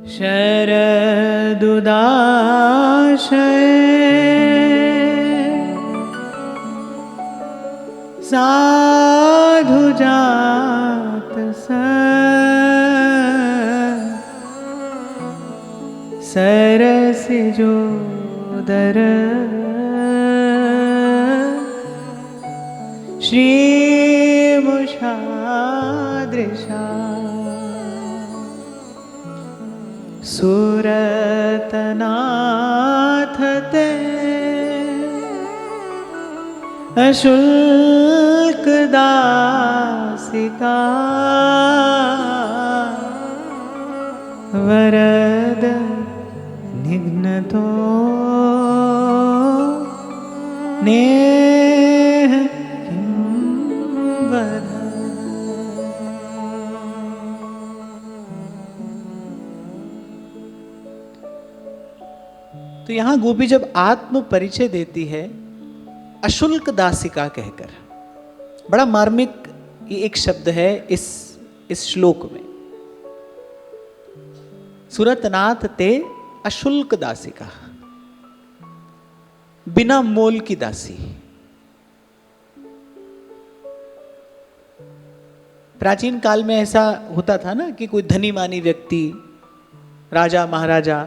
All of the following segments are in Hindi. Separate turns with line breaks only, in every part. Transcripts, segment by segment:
शरदुदाशय साधुजात सरसिजोदर श्रीमुषादृशा सुरतनाथ ते अशुल्क दासिका वरद निघ्नतो नेह किंवद। तो यहां गोपी जब आत्म परिचय देती है अशुल्क दासिका कहकर, बड़ा मार्मिक ये एक शब्द है इस श्लोक में। सुरतनाथ ते अशुल्क दासिका, बिना मोल की दासी। प्राचीन काल में ऐसा होता था ना कि कोई धनी मानी व्यक्ति, राजा महाराजा,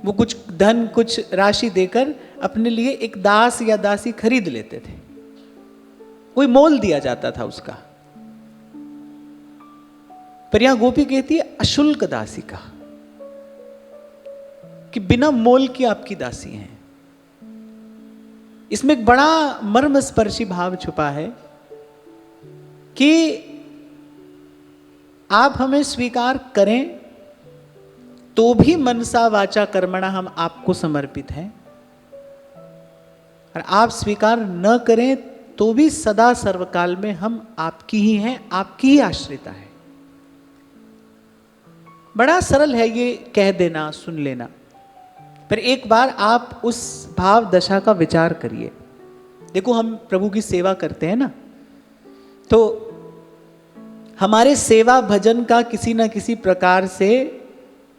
वो कुछ धन कुछ राशि देकर अपने लिए एक दास या दासी खरीद लेते थे, कोई मोल दिया जाता था उसका। पर यहां गोपी कहती है अशुल्क दासिका, कि बिना मोल की आपकी दासी हैं। इसमें एक बड़ा मर्मस्पर्शी भाव छुपा है कि आप हमें स्वीकार करें तो भी मनसा वाचा कर्मणा हम आपको समर्पित हैं, और आप स्वीकार न करें तो भी सदा सर्वकाल में हम आपकी ही हैं, आपकी ही आश्रिता है। बड़ा सरल है ये कह देना, सुन लेना, पर एक बार आप उस भाव दशा का विचार करिए। देखो हम प्रभु की सेवा करते हैं ना, तो हमारे सेवा भजन का किसी ना किसी प्रकार से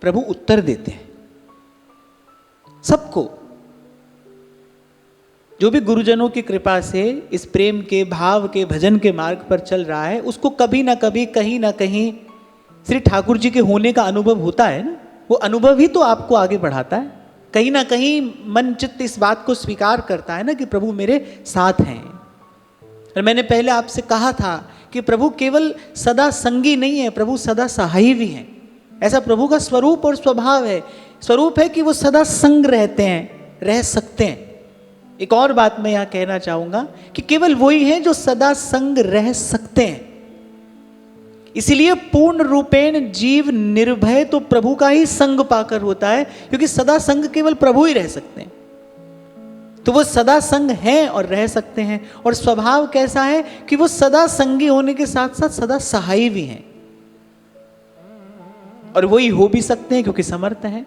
प्रभु उत्तर देते हैं सबको। जो भी गुरुजनों की कृपा से इस प्रेम के भाव के भजन के मार्ग पर चल रहा है, उसको कभी ना कभी कहीं ना कहीं श्री ठाकुर जी के होने का अनुभव होता है ना। वो अनुभव ही तो आपको आगे बढ़ाता है। कहीं ना कहीं मन चित्त इस बात को स्वीकार करता है ना कि प्रभु मेरे साथ हैं। और मैंने पहले आपसे कहा था कि प्रभु केवल सदा संगी नहीं है, प्रभु सदा सहायी भी हैं। ऐसा प्रभु का स्वरूप और स्वभाव है। स्वरूप है कि वो सदा संग रहते हैं, रह सकते हैं। एक और बात मैं यहां कहना चाहूंगा कि केवल वही हैं जो सदा संग रह सकते हैं। इसीलिए पूर्ण रूपेण जीव निर्भय तो प्रभु का ही संग पाकर होता है, क्योंकि सदा संग केवल प्रभु ही रह सकते हैं। तो वो सदा संग हैं और रह सकते हैं। और स्वभाव कैसा है कि वो सदा संगी होने के साथ साथ सदा सहायी भी हैं, और वही हो भी सकते हैं क्योंकि समर्थ हैं।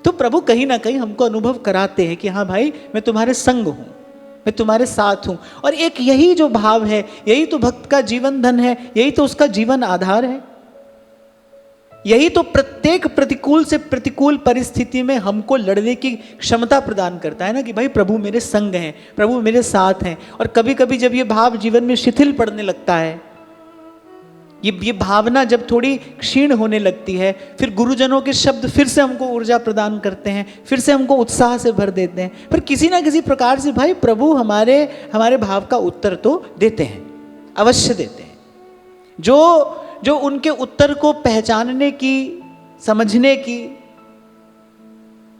तो प्रभु कहीं ना कहीं हमको अनुभव कराते हैं कि हाँ भाई, मैं तुम्हारे संग हूं, मैं तुम्हारे साथ हूं। और एक यही जो भाव है, यही तो भक्त का जीवन धन है, यही तो उसका जीवन आधार है। यही तो प्रत्येक प्रतिकूल से प्रतिकूल परिस्थिति में हमको लड़ने की क्षमता प्रदान करता है ना, कि भाई प्रभु मेरे संग हैं, प्रभु मेरे साथ हैं। और कभी कभी जब ये भाव जीवन में शिथिल पड़ने लगता है, ये भावना जब थोड़ी क्षीण होने लगती है, फिर गुरुजनों के शब्द फिर से हमको ऊर्जा प्रदान करते हैं, फिर से हमको उत्साह से भर देते हैं। पर किसी ना किसी प्रकार से भाई प्रभु हमारे भाव का उत्तर तो देते हैं, अवश्य देते हैं। जो उनके उत्तर को पहचानने की, समझने की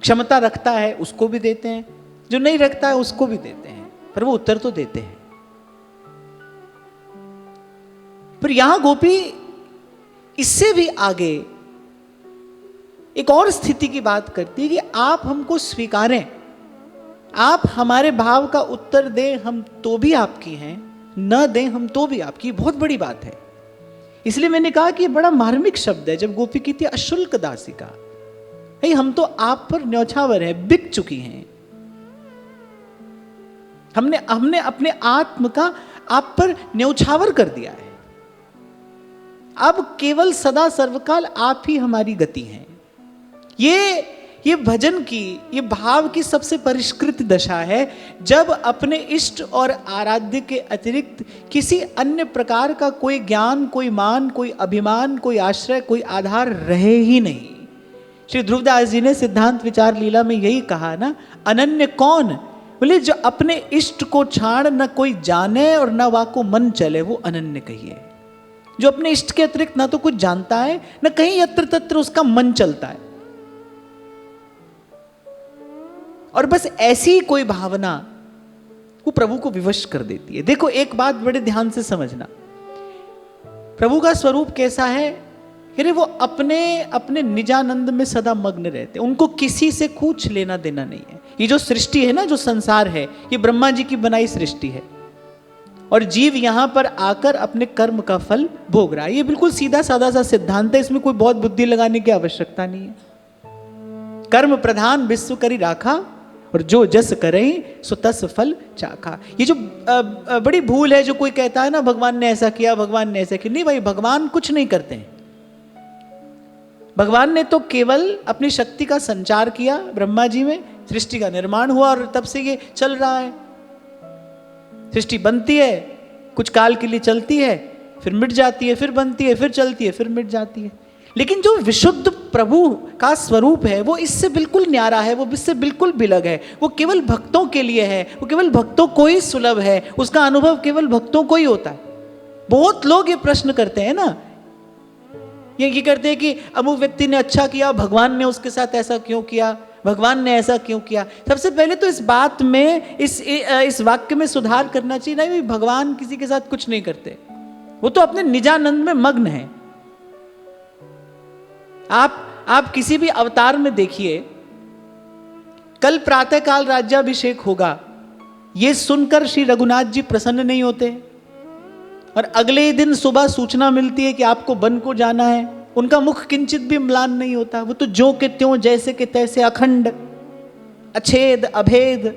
क्षमता रखता है उसको भी देते हैं, जो नहीं रखता है उसको भी देते हैं, पर वो उत्तर तो देते हैं। पर यहां गोपी इससे भी आगे एक और स्थिति की बात करती है कि आप हमको स्वीकारें, आप हमारे भाव का उत्तर दें, हम तो भी आपकी हैं, न दें हम तो भी आपकी। बहुत बड़ी बात है। इसलिए मैंने कहा कि ये बड़ा मार्मिक शब्द है जब गोपी कहती है अशुल्क दासिका। भाई हम तो आप पर न्यौछावर हैं, बिक चुकी हैं। हमने अपने आत्म का आप पर न्यौछावर कर दिया है। अब केवल सदा सर्वकाल आप ही हमारी गति हैं। ये भजन की, ये भाव की सबसे परिष्कृत दशा है, जब अपने इष्ट और आराध्य के अतिरिक्त किसी अन्य प्रकार का कोई ज्ञान, कोई मान, कोई अभिमान, कोई आश्रय, कोई आधार रहे ही नहीं। श्री ध्रुवदास जी ने सिद्धांत विचार लीला में यही कहा ना, अनन्य कौन? बोले जो अपने इष्ट को छाड़ न कोई जाने और न वाको मन चले, वो अनन्य कहिए। जो अपने इष्ट के अतिरिक्त ना तो कुछ जानता है, न कहीं यत्र तत्र उसका मन चलता है, और बस ऐसी कोई भावना वो प्रभु को विवश कर देती है। देखो एक बात बड़े ध्यान से समझना, प्रभु का स्वरूप कैसा है? अरे वो अपने अपने निजानंद में सदा मग्न रहते, उनको किसी से कुछ लेना देना नहीं है। ये जो सृष्टि है ना, जो संसार है, ये ब्रह्मा जी की बनाई सृष्टि है, और जीव यहां पर आकर अपने कर्म का फल भोग रहा है। ये बिल्कुल सीधा साधा सा सिद्धांत है, इसमें कोई बहुत बुद्धि लगाने की आवश्यकता नहीं है। कर्म प्रधान विश्व करी राखा, और जो जस करें सो तस फल चाखा। ये जो बड़ी भूल है, जो कोई कहता है ना भगवान ने ऐसा किया, भगवान ने ऐसा किया, नहीं भाई, भगवान कुछ नहीं करते हैं। भगवान ने तो केवल अपनी शक्ति का संचार किया ब्रह्मा जी में, सृष्टि का निर्माण हुआ, और तब से ये चल रहा है। सृष्टि बनती है, कुछ काल के लिए चलती है, फिर मिट जाती है, फिर बनती है, फिर चलती है, फिर मिट जाती है। लेकिन जो विशुद्ध प्रभु का स्वरूप है, वो इससे बिल्कुल न्यारा है, वो इससे बिल्कुल बिलग है। वो केवल भक्तों के लिए है, वो केवल भक्तों को ही सुलभ है, उसका अनुभव केवल भक्तों को ही होता है। बहुत लोग ये प्रश्न करते हैं ना, ये करते हैं कि अमुक व्यक्ति ने अच्छा किया, भगवान ने उसके साथ ऐसा क्यों किया, भगवान ने ऐसा क्यों किया। सबसे पहले तो इस बात में, इस वाक्य में सुधार करना चाहिए। नहीं, भगवान किसी के साथ कुछ नहीं करते, वो तो अपने निजानंद में मग्न है। आप किसी भी अवतार में देखिए, कल प्रातःकाल राज्याभिषेक होगा, ये सुनकर श्री रघुनाथ जी प्रसन्न नहीं होते, और अगले ही दिन सुबह सूचना मिलती है कि आपको वन को जाना है, उनका मुख किंचित भी म्लान नहीं होता। वो तो ज्यों के त्यों, जैसे के तैसे, अखंड, अछेद, अभेद,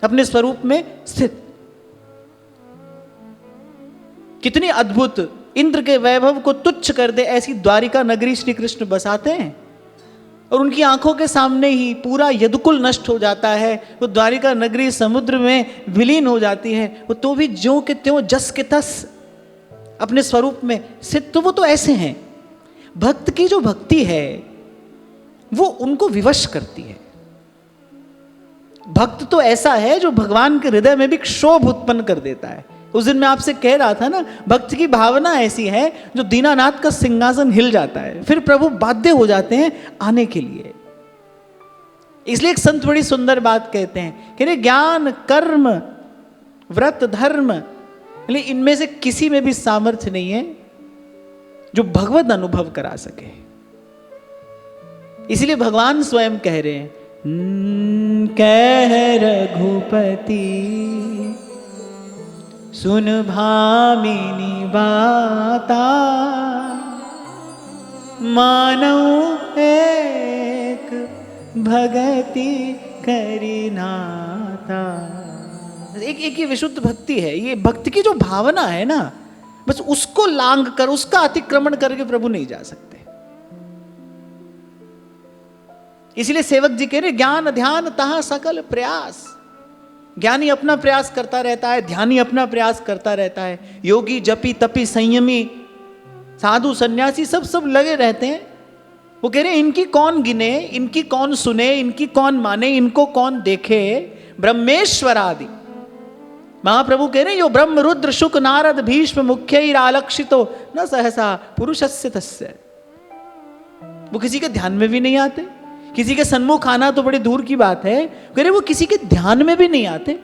अपने स्वरूप में स्थित। कितनी अद्भुत, इंद्र के वैभव को तुच्छ कर दे ऐसी द्वारिका नगरी श्री कृष्ण बसाते हैं, और उनकी आंखों के सामने ही पूरा यदुकुल नष्ट हो जाता है। वो द्वारिका नगरी समुद्र में विलीन हो जाती है, वो तो भी ज्यों के त्यों, जस के तस अपने स्वरूप में स्थित। तो वो तो ऐसे हैं। भक्त की जो भक्ति है वो उनको विवश करती है। भक्त तो ऐसा है जो भगवान के हृदय में भी क्षोभ उत्पन्न कर देता है। उस दिन मैं आपसे कह रहा था ना, भक्त की भावना ऐसी है जो दीनानाथ का सिंहासन हिल जाता है, फिर प्रभु बाध्य हो जाते हैं आने के लिए। इसलिए एक संत बड़ी सुंदर बात कहते हैं कि ज्ञान, कर्म, व्रत, धर्म, इनमें से किसी में भी सामर्थ्य नहीं है जो भगवत अनुभव करा सके। इसलिए भगवान स्वयं कह रहे हैं, कह रघुपति सुन भामिनी बाता, मानव एक भगति करी नाता। एक ये विशुद्ध भक्ति है। ये भक्ति की जो भावना है ना, बस उसको लांघ कर, उसका अतिक्रमण करके प्रभु नहीं जा सकते। इसलिए सेवक जी कह रहे, ज्ञान ध्यान तहाँ सकल प्रयास। ज्ञानी अपना प्रयास करता रहता है, ध्यानी अपना प्रयास करता रहता है, योगी, जपी, तपी, संयमी, साधु, सन्यासी सब लगे रहते हैं। वो कह रहे हैं, इनकी कौन गिने, इनकी कौन सुने, इनकी कौन माने, इनको कौन देखे। ब्रह्मेश्वर आदि महाप्रभु कह रहे हैं, यो ब्रह्म रुद्र शुक नारद भीष्म मुख्यैरालक्षितो न सहसा पुरुषस्य तस्य। वो किसी के ध्यान में भी नहीं आते। किसी के सन्मुख आना तो बड़ी दूर की बात है, कह रहे वो किसी के ध्यान में भी नहीं आते।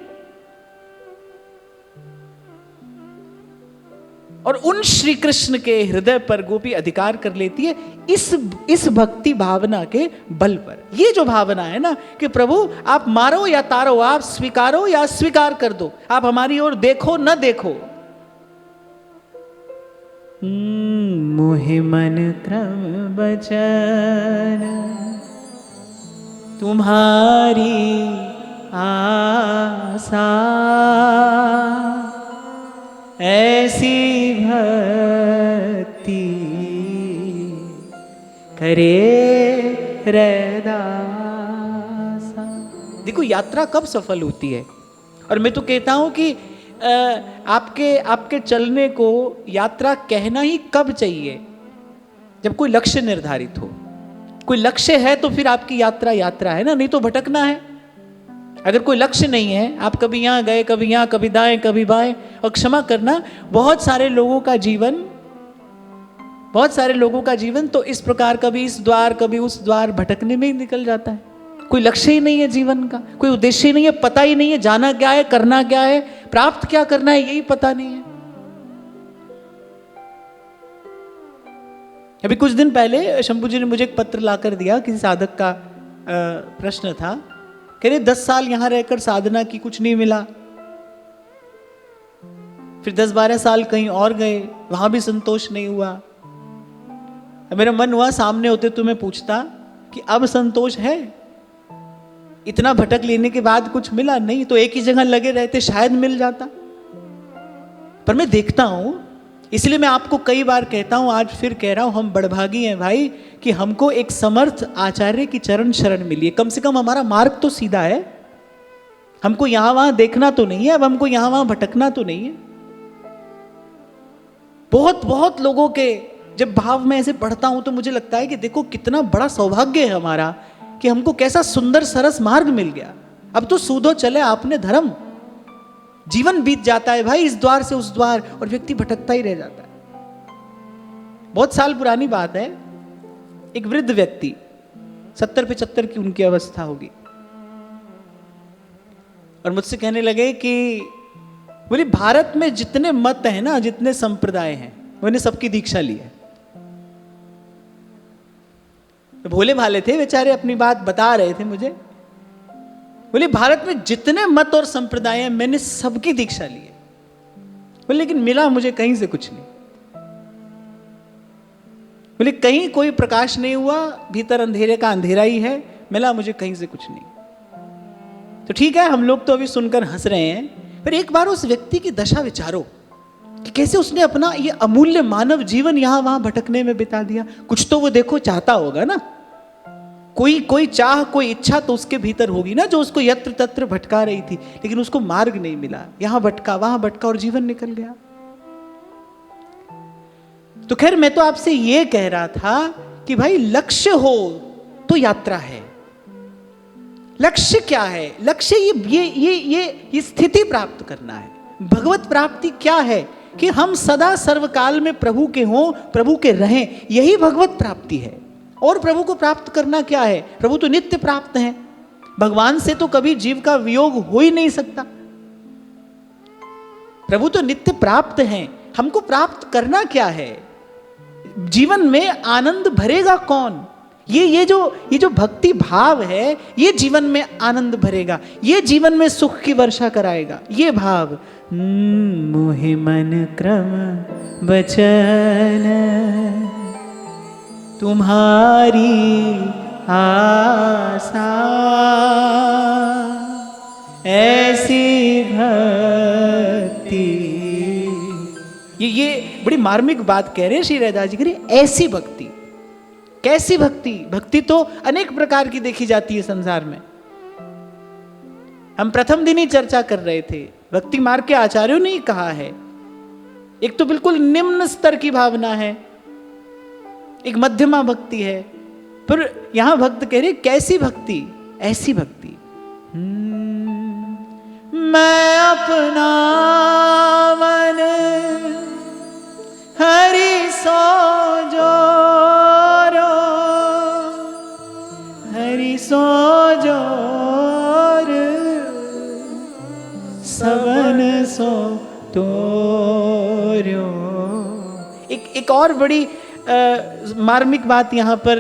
और उन श्री कृष्ण के हृदय पर गोपी अधिकार कर लेती है इस भक्ति भावना के बल पर। ये जो भावना है ना कि प्रभु आप मारो या तारो, आप स्वीकारो या अस्वीकार कर दो, आप हमारी ओर देखो न देखो। मोहि मन क्रम बचन तुम्हारी आशा, ऐसी भक्ति करे रैदासा। देखो यात्रा कब सफल होती है, और मैं तो कहता हूं कि आपके चलने को यात्रा कहना ही कब चाहिए, जब कोई लक्ष्य निर्धारित हो। कोई लक्ष्य है तो फिर आपकी यात्रा यात्रा है ना, नहीं तो भटकना है। अगर कोई लक्ष्य नहीं है, आप कभी यहाँ गए, कभी यहाँ, कभी दाएं, कभी बाएं, और क्षमा करना बहुत सारे लोगों का जीवन तो इस प्रकार कभी इस द्वार कभी उस द्वार भटकने में ही निकल जाता है। कोई लक्ष्य ही नहीं है जीवन का, कोई उद्देश्य ही नहीं है, पता ही नहीं है जाना क्या है, करना क्या है, प्राप्त क्या करना है, यही पता नहीं है। अभी कुछ दिन पहले शंभू जी ने मुझे एक पत्र लाकर दिया, किसी साधक का प्रश्न था, कह रहे 10 साल यहां रहकर साधना की, कुछ नहीं मिला, फिर 10-12 साल कहीं और गए, वहां भी संतोष नहीं हुआ। मेरा मन हुआ सामने होते तो मैं पूछता कि अब संतोष है? इतना भटक लेने के बाद कुछ मिला नहीं, तो एक ही जगह लगे रहते शायद मिल जाता। पर मैं देखता हूं, इसलिए मैं आपको कई बार कहता हूं, आज फिर कह रहा हूं, हम बड़भागी हैं भाई कि हमको एक समर्थ आचार्य की चरण शरण मिली है। कम से कम हमारा मार्ग तो सीधा है, हमको यहां वहां देखना तो नहीं है, अब हमको यहां वहां भटकना तो नहीं है। बहुत लोगों के जब भाव में ऐसे पढ़ता हूं तो मुझे लगता है कि देखो कितना बड़ा सौभाग्य है हमारा कि हमको कैसा सुंदर सरस मार्ग मिल गया। अब तो सूदो चले आपने धर्म, जीवन बीत जाता है भाई इस द्वार से उस द्वार, और व्यक्ति भटकता ही रह जाता है। बहुत साल पुरानी बात है, एक वृद्ध व्यक्ति 70-75 की उनकी अवस्था होगी, और मुझसे कहने लगे कि बोले भारत में जितने मत हैं ना, जितने संप्रदाय हैं, मैंने सबकी दीक्षा ली है। भोले भाले थे बेचारे, अपनी बात बता रहे थे मुझे। बोले भारत में जितने मत और संप्रदाय हैं मैंने सबकी दीक्षा ली है। बोले लेकिन मिला मुझे कहीं से कुछ नहीं। बोले कहीं कोई प्रकाश नहीं हुआ, भीतर अंधेरे का अंधेरा ही है, मिला मुझे कहीं से कुछ नहीं। तो ठीक है, हम लोग तो अभी सुनकर हंस रहे हैं, पर एक बार उस व्यक्ति की दशा विचारो कि कैसे उसने अपना ये अमूल्य मानव जीवन यहां वहां भटकने में बिता दिया। कुछ तो वो देखो चाहता होगा ना, कोई चाह, कोई इच्छा तो उसके भीतर होगी ना, जो उसको यत्र तत्र भटका रही थी, लेकिन उसको मार्ग नहीं मिला, यहां भटका वहां भटका और जीवन निकल गया। तो खैर मैं तो आपसे ये कह रहा था कि भाई लक्ष्य हो तो यात्रा है। लक्ष्य क्या है? लक्ष्य ये स्थिति प्राप्त करना है। भगवत प्राप्ति क्या है? कि हम सदा सर्वकाल में प्रभु के हों, प्रभु के रहें, यही भगवत प्राप्ति है। और प्रभु को प्राप्त करना क्या है? प्रभु तो नित्य प्राप्त हैं, भगवान से तो कभी जीव का वियोग हो ही नहीं सकता। प्रभु तो नित्य प्राप्त हैं, हमको प्राप्त करना क्या है? जीवन में आनंद भरेगा कौन? ये जो भक्ति भाव है, ये जीवन में आनंद भरेगा, ये जीवन में सुख की वर्षा कराएगा। ये भाव मोहि मन क्रम बचन तुम्हारी आशा, ऐसी भक्ति। ये बड़ी मार्मिक बात कह रहे हैं श्री रैदास जी, कह रहे ऐसी भक्ति। कैसी भक्ति? भक्ति तो अनेक प्रकार की देखी जाती है संसार में। हम प्रथम दिन ही चर्चा कर रहे थे, भक्ति मार्ग के आचार्यों ने ही कहा है। एक तो बिल्कुल निम्न स्तर की भावना है, एक मध्यमा भक्ति है, पर यहां भक्त कह रहे कैसी भक्ति? ऐसी भक्ति। मैं अपना मन हरि सो जोरो, हरि सो जोर, सबन सो तोर्यो। एक और बड़ी मार्मिक बात यहां पर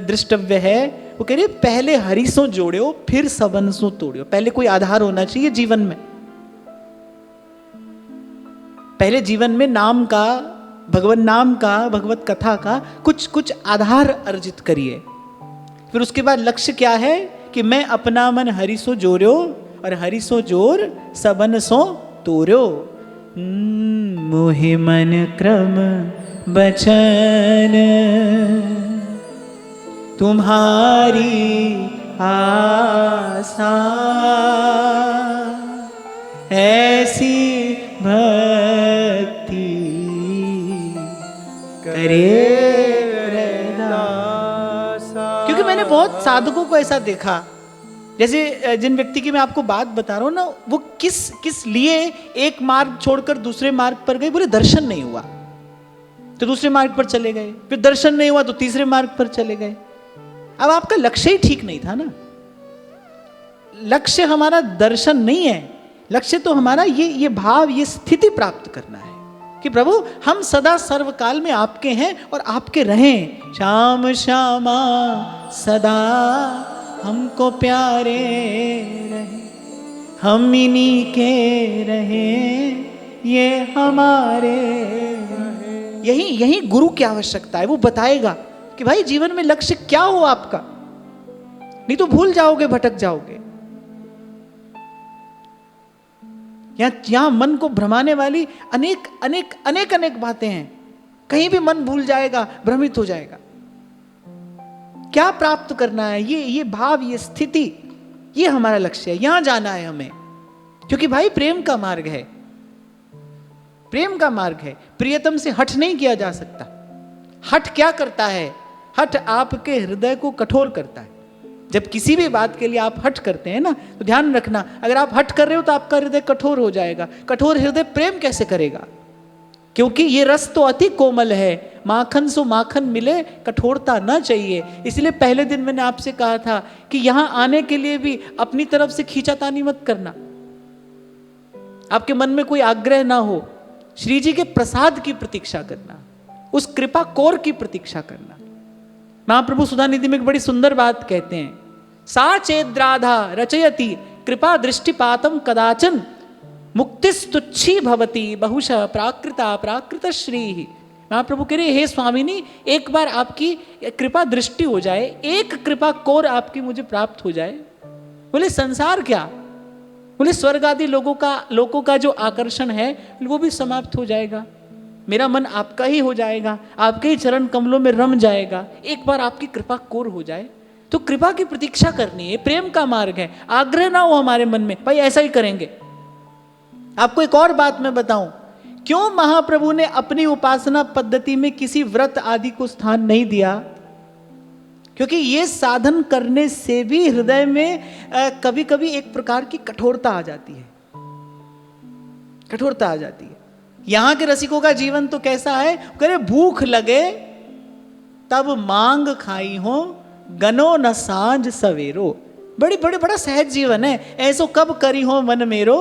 दृष्टव्य है। वो कह रहे पहले हरिसो जोड़ियो फिर सबन सो तोड़ियो। पहले कोई आधार होना चाहिए जीवन में, पहले जीवन में नाम का, भगवान नाम का, भगवत कथा का कुछ आधार अर्जित करिए। फिर उसके बाद लक्ष्य क्या है कि मैं अपना मन हरिसो जोड़ियो और हरिसो जोर सबन सो तोड़ियो। मोहि मन क्रम बचन तुम्हारी आसा, ऐसी भक्ति करे दासा। क्योंकि मैंने बहुत साधकों को ऐसा देखा, जैसे जिन व्यक्ति की मैं आपको बात बता रहा हूं ना, वो किस लिए एक मार्ग छोड़कर दूसरे मार्ग पर गए, बोले दर्शन नहीं हुआ तो दूसरे मार्ग पर चले गए, फिर दर्शन नहीं हुआ तो तीसरे मार्ग पर चले गए। अब आपका लक्ष्य ही ठीक नहीं था ना। लक्ष्य हमारा दर्शन नहीं है, लक्ष्य तो हमारा ये भाव, ये स्थिति प्राप्त करना है कि प्रभु हम सदा सर्वकाल में आपके हैं और आपके रहें। श्याम श्यामा सदा हमको प्यारे रहे, हम इन्हीं के रहें, ये हमारे रहे। यही गुरु की आवश्यकता है। वो बताएगा कि भाई जीवन में लक्ष्य क्या हो आपका, नहीं तो भूल जाओगे, भटक जाओगे। यहां मन को भ्रमाने वाली अनेक अनेक अनेक अनेक बातें हैं। कहीं भी मन भूल जाएगा, भ्रमित हो जाएगा। क्या प्राप्त करना है, ये भाव, ये स्थिति, ये हमारा लक्ष्य है। यहां जाना है हमें, क्योंकि भाई प्रेम का मार्ग है, प्रेम का मार्ग है। प्रियतम से हठ नहीं किया जा सकता। हठ क्या करता है? हठ आपके हृदय को कठोर करता है। जब किसी भी बात के लिए आप हठ करते हैं ना, तो ध्यान रखना, अगर आप हठ कर रहे हो तो आपका हृदय कठोर हो जाएगा। कठोर हृदय प्रेम कैसे करेगा? क्योंकि ये रस तो अति कोमल है, माखन सो माखन मिले, कठोरता ना चाहिए। इसलिए पहले दिन मैंने आपसे कहा था कि यहां आने के लिए भी अपनी तरफ से खींचातानी मत करना। आपके मन में कोई आग्रह ना हो, श्री जी के प्रसाद की प्रतीक्षा करना, उस कृपा कोर की प्रतीक्षा करना। महाप्रभु सुधानिधि में एक बड़ी सुंदर बात कहते हैं, सा चेद्राधा रचयति कृपा दृष्टिपातम कदाचन मुक्तिस्तुच्छी भवति बहुशः प्राकृता प्राकृत श्री। महाप्रभु कह रहे, हे स्वामिनी, एक बार आपकी कृपा दृष्टि हो जाए, एक कृपा कोर आपकी मुझे प्राप्त हो जाए। बोले संसार क्या, बोले स्वर्ग आदि लोगों का जो आकर्षण है वो भी समाप्त हो जाएगा। मेरा मन आपका ही हो जाएगा, आपके ही चरण कमलों में रम जाएगा। एक बार आपकी कृपा कोर हो जाए, तो कृपा की प्रतीक्षा करनी है। प्रेम का मार्ग है। आग्रह ना हो हमारे मन में, भाई ऐसा ही करेंगे। आपको एक और बात मैं बताऊं, क्यों महाप्रभु ने अपनी उपासना पद्धति में किसी व्रत आदि को स्थान नहीं दिया? क्योंकि ये साधन करने से भी हृदय में कभी कभी एक प्रकार की कठोरता आ जाती है, कठोरता आ जाती है। यहां के रसिकों का जीवन तो कैसा है, करे भूख लगे तब मांग खाई हो, गनो न सांझ सवेरो। बड़ा सहज जीवन है। ऐसो कब करी हो मन मेरो,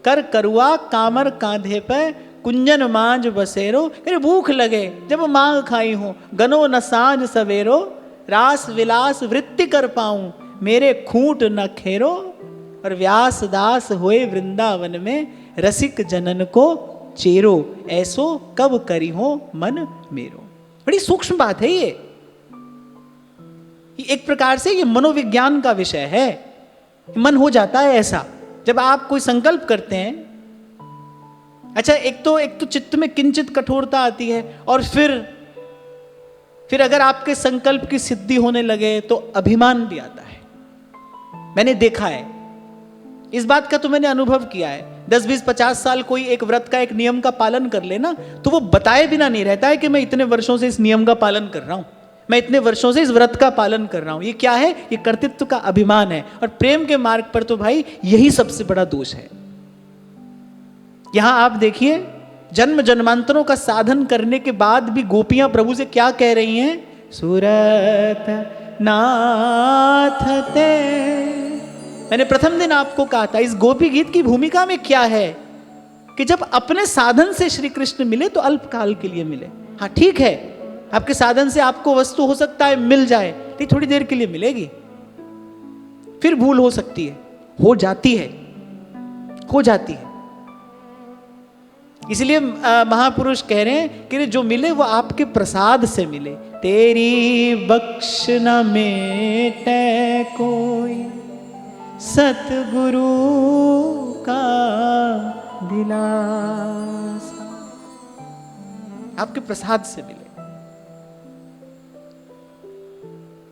कर करुआ कामर कांधे पे कुंजन मांझ बसेरो। अरे भूख लगे जब मांग खाई हो, गनो न सांझ सवेरो, रास विलास वृत्ति कर पाऊं, मेरे खूंट न खेरो। और व्यास दास होए वृंदावन में, रसिक जनन को चेरो, ऐसो कब करी हो मन मेरो। बड़ी सूक्ष्म बात है ये। एक प्रकार से ये मनोविज्ञान का विषय है। मन हो जाता है ऐसा जब आप कोई संकल्प करते हैं। अच्छा, एक तो चित्त में किंचित कठोरता आती है, और फिर अगर आपके संकल्प की सिद्धि होने लगे तो अभिमान भी आता है। मैंने देखा है, इस बात का तो मैंने अनुभव किया है। 10-20-50 साल कोई एक व्रत का, एक नियम का पालन कर लेना, तो वो बताए बिना नहीं रहता है कि मैं इतने वर्षों से इस नियम का पालन कर रहा हूं, मैं इतने वर्षों से इस व्रत का पालन कर रहा हूं। ये क्या है? ये कर्तृत्व का अभिमान है। और प्रेम के मार्ग पर तो भाई यही सबसे बड़ा दोष है। यहां आप देखिए, जन्म जन्मांतरों का साधन करने के बाद भी गोपियां प्रभु से क्या कह रही हैं? सुरत नाथ ते। मैंने प्रथम दिन आपको कहा था, इस गोपी गीत की भूमिका में क्या है कि जब अपने साधन से श्री कृष्ण मिले तो अल्पकाल के लिए मिले। हाँ ठीक है, आपके साधन से आपको वस्तु हो सकता है मिल जाए, लेकिन थोड़ी देर के लिए मिलेगी, फिर भूल हो सकती है, हो जाती है। इसलिए महापुरुष कह रहे हैं कि जो मिले वो आपके प्रसाद से मिले। तेरी बख्श न मेटे कोई, सतगुरु का दिलासा, आपके प्रसाद से मिले।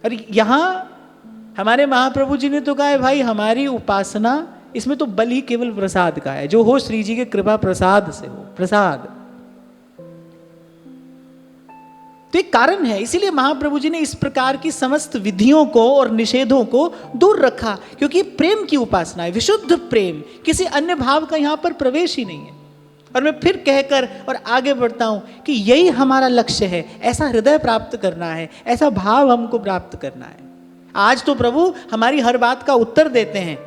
और यहाँ हमारे महाप्रभु जी ने तो कहा है भाई हमारी उपासना इसमें तो बल ही केवल प्रसाद का है, जो हो श्री जी के कृपा प्रसाद से हो, प्रसाद। तो एक कारण है, इसीलिए महाप्रभु जी ने इस प्रकार की समस्त विधियों को और निषेधों को दूर रखा, क्योंकि प्रेम की उपासना है, विशुद्ध प्रेम, किसी अन्य भाव का यहां पर प्रवेश ही नहीं है। और मैं फिर कहकर और आगे बढ़ता हूं कि यही हमारा लक्ष्य है, ऐसा हृदय प्राप्त करना है, ऐसा भाव हमको प्राप्त करना है। आज तो प्रभु हमारी हर बात का उत्तर देते हैं,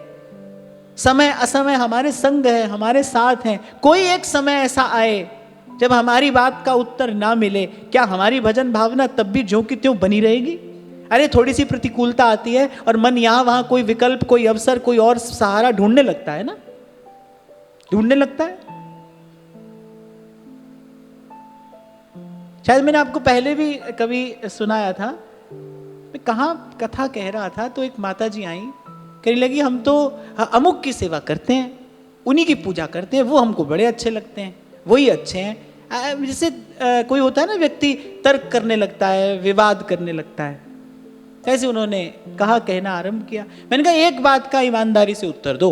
समय असमय हमारे संग है, हमारे साथ हैं। कोई एक समय ऐसा आए जब हमारी बात का उत्तर ना मिले, क्या हमारी भजन भावना तब भी ज्यों की त्यों बनी रहेगी? अरे थोड़ी सी प्रतिकूलता आती है और मन यहां वहां कोई विकल्प, कोई अवसर, कोई और सहारा ढूंढने लगता है ना, ढूंढने लगता है। शायद मैंने आपको पहले भी कभी सुनाया था, मैं कहाँ कथा कह रहा था तो एक माता जी आई, कहने लगी हम तो अमुक की सेवा करते हैं, उन्हीं की पूजा करते हैं, वो हमको बड़े अच्छे लगते हैं, वही अच्छे हैं। जैसे कोई होता है ना व्यक्ति तर्क करने लगता है, विवाद करने लगता है, कैसे उन्होंने कहा, कहना आरंभ किया। मैंने कहा एक बात का ईमानदारी से उत्तर दो।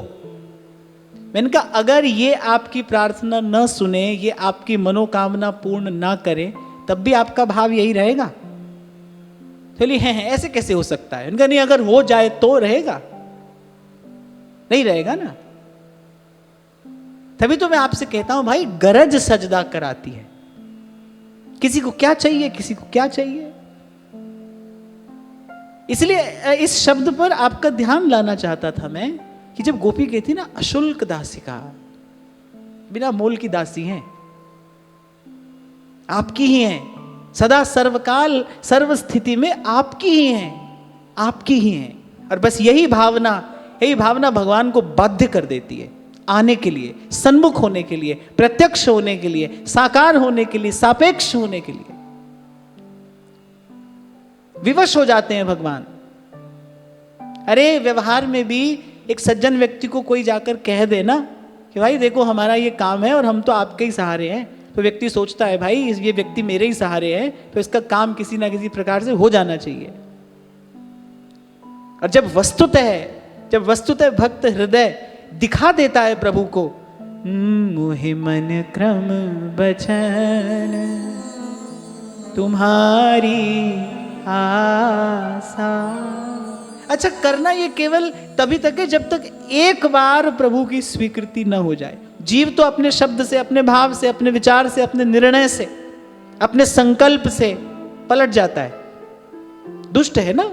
मैंने कहा अगर ये आपकी प्रार्थना न सुने, ये आपकी मनोकामना पूर्ण ना करे, तब भी आपका भाव यही रहेगा? चलिए हैं ऐसे कैसे हो सकता है? उनका नहीं, अगर हो जाए तो रहेगा, नहीं रहेगा ना। तभी तो मैं आपसे कहता हूं भाई, गरज सजदा कराती है। किसी को क्या चाहिए, किसी को क्या चाहिए। इसलिए इस शब्द पर आपका ध्यान लाना चाहता था मैं कि जब गोपी कहती ना अशुल्क दासिका, बिना मोल की दासी हैं, आपकी ही हैं, सदा सर्वकाल सर्व स्थिति में आपकी ही हैं, आपकी ही हैं। और बस यही भावना भगवान को बाध्य कर देती है आने के लिए, सन्मुख होने के लिए, प्रत्यक्ष होने के लिए, साकार होने के लिए, सापेक्ष होने के लिए। विवश हो जाते हैं भगवान। अरे व्यवहार में भी एक सज्जन व्यक्ति को कोई जाकर कह दे ना कि भाई देखो हमारा ये काम है और हम तो आपके ही सहारे हैं, तो व्यक्ति सोचता है भाई ये व्यक्ति मेरे ही सहारे है, तो इसका काम किसी ना किसी प्रकार से हो जाना चाहिए। और जब वस्तुतः भक्त हृदय दिखा देता है प्रभु को, मोहि मन क्रम बचन तुम्हारी आशा। अच्छा, करना ये केवल तभी तक है जब तक एक बार प्रभु की स्वीकृति न हो जाए। जीव तो अपने शब्द से, अपने भाव से, अपने विचार से, अपने निर्णय से, अपने संकल्प से पलट जाता है। दुष्ट है ना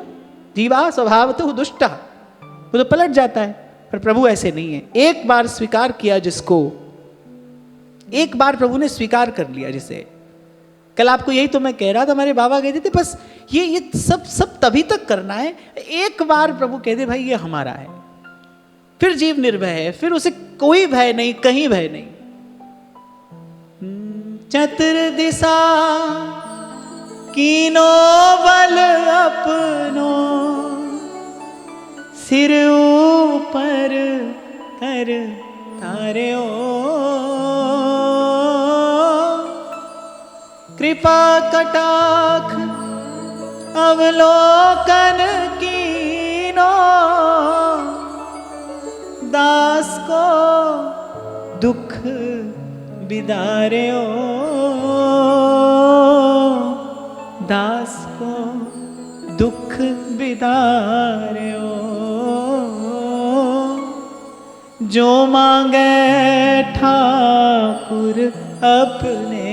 जीवा, स्वभाव तो दुष्ट, वो तो पलट जाता है। पर प्रभु ऐसे नहीं है। एक बार स्वीकार किया जिसको, एक बार प्रभु ने स्वीकार कर लिया जिसे। कल आपको यही तो मैं कह रहा था, हमारे बाबा कहते थे बस ये सब तभी तक करना है, एक बार प्रभु कह दे भाई ये हमारा है, फिर जीव निर्भय है, फिर उसे कोई भय नहीं, कहीं भय नहीं। चतुर दिशा कीनो बल अपनो, सिर ऊपर कर तारे ओ, कृपा कटाक्ष अवलोकन कीनो, दास को दुख बिदारे ओ, दास को दुख बिदारे ओ। जो मांगे ठाकुर अपने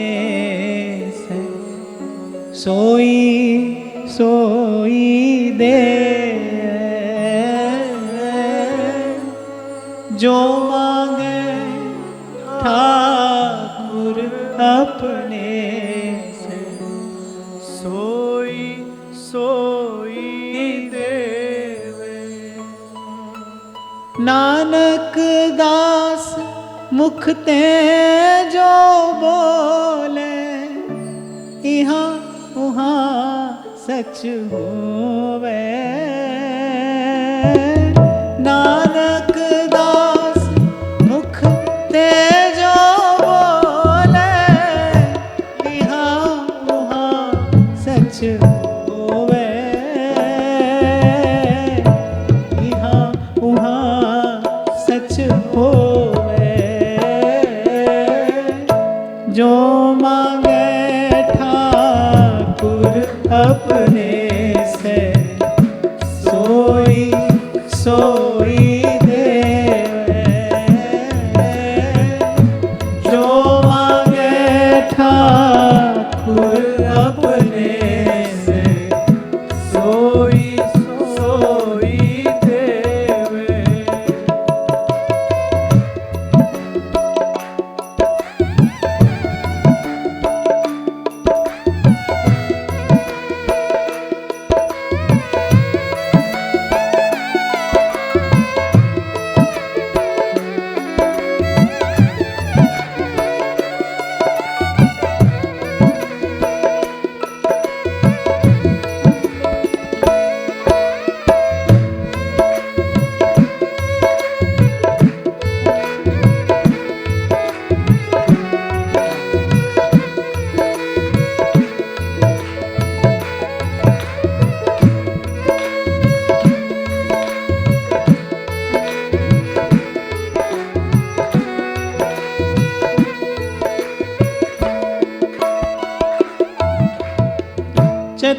से, सोई सोई दे। जो मांगे ठाकुर अपने से, सोई सोई देवे। नानक दास मुख ते जो बोले, यहाँ उहाँ सच होवे। नानक दास मुख ते जो बोले, यहाँ उहाँ सच होवे।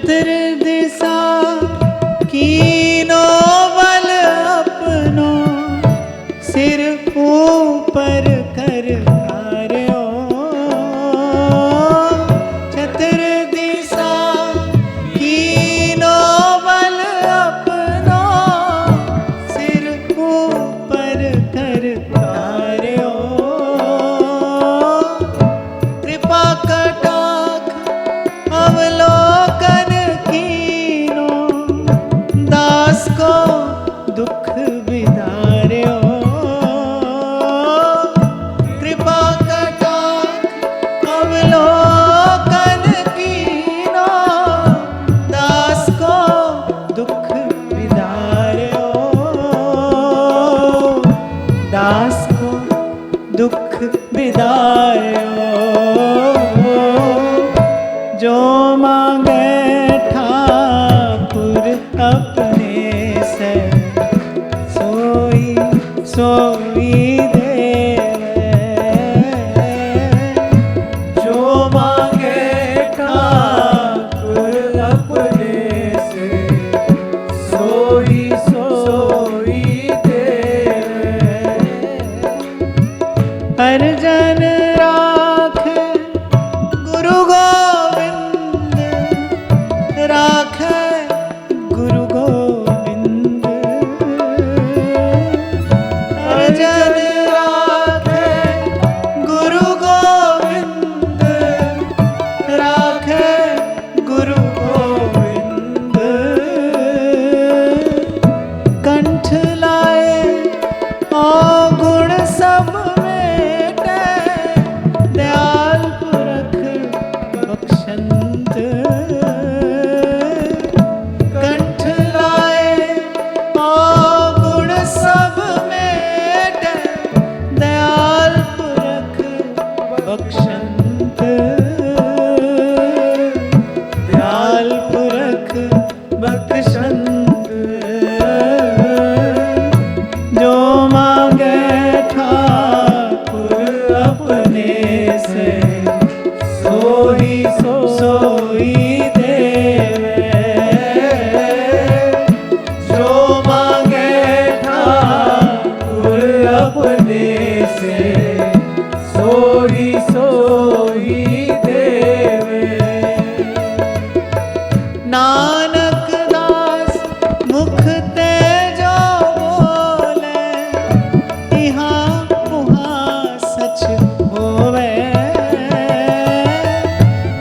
चतुर दिशा कीनो बल अपनो, सिर ऊपर कर धार्यो। चतुर दिशा कीनो बल अपनो, सिर ऊपर कर धार्यो। कृपा कटाक्ष अवलोकन कीनो, दास को दुख विदार्यो। कृपा कटाक्ष अवलोकन कीनो, दास को दुख विदार्यो। दास को दुख विदार्यो। जो मांगे ठाकुर अपने से, सोई सोई देवे। जो मांगे ठाकुर अपने से, सोई सोई देवे। अर्जन राखे गुरु गोविंद, राखे गुरु गोविंद। अर्जन राखे गुरु गोविंद, राखे गुरु गोविंद। कंठ लाए अवगुण सब मेटे, दयाल पुरख बख्शंत। कंठ लाए अवगुण सब मेटे, दयाल पुरख बख्शंत। दयाल पुरख बख्शंत। जो मांगे ठाकुर अपने से, सोई सोई देवे। जो मांगे ठाकुर अपने से, सोई सोई देवे। नानक दास मुख ते जो बोले, इहाँ उहाँ सच होवे।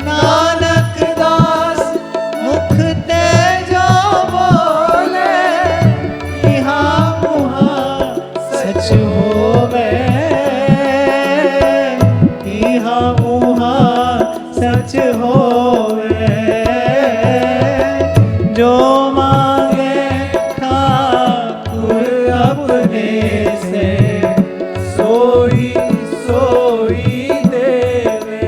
नानक दास मुख ते जो बोले, इहाँ उहाँ सच होवे। इहाँ उहाँ सच होवे। जो मांगे ठाकुर अपने से, सोई सोई देवे।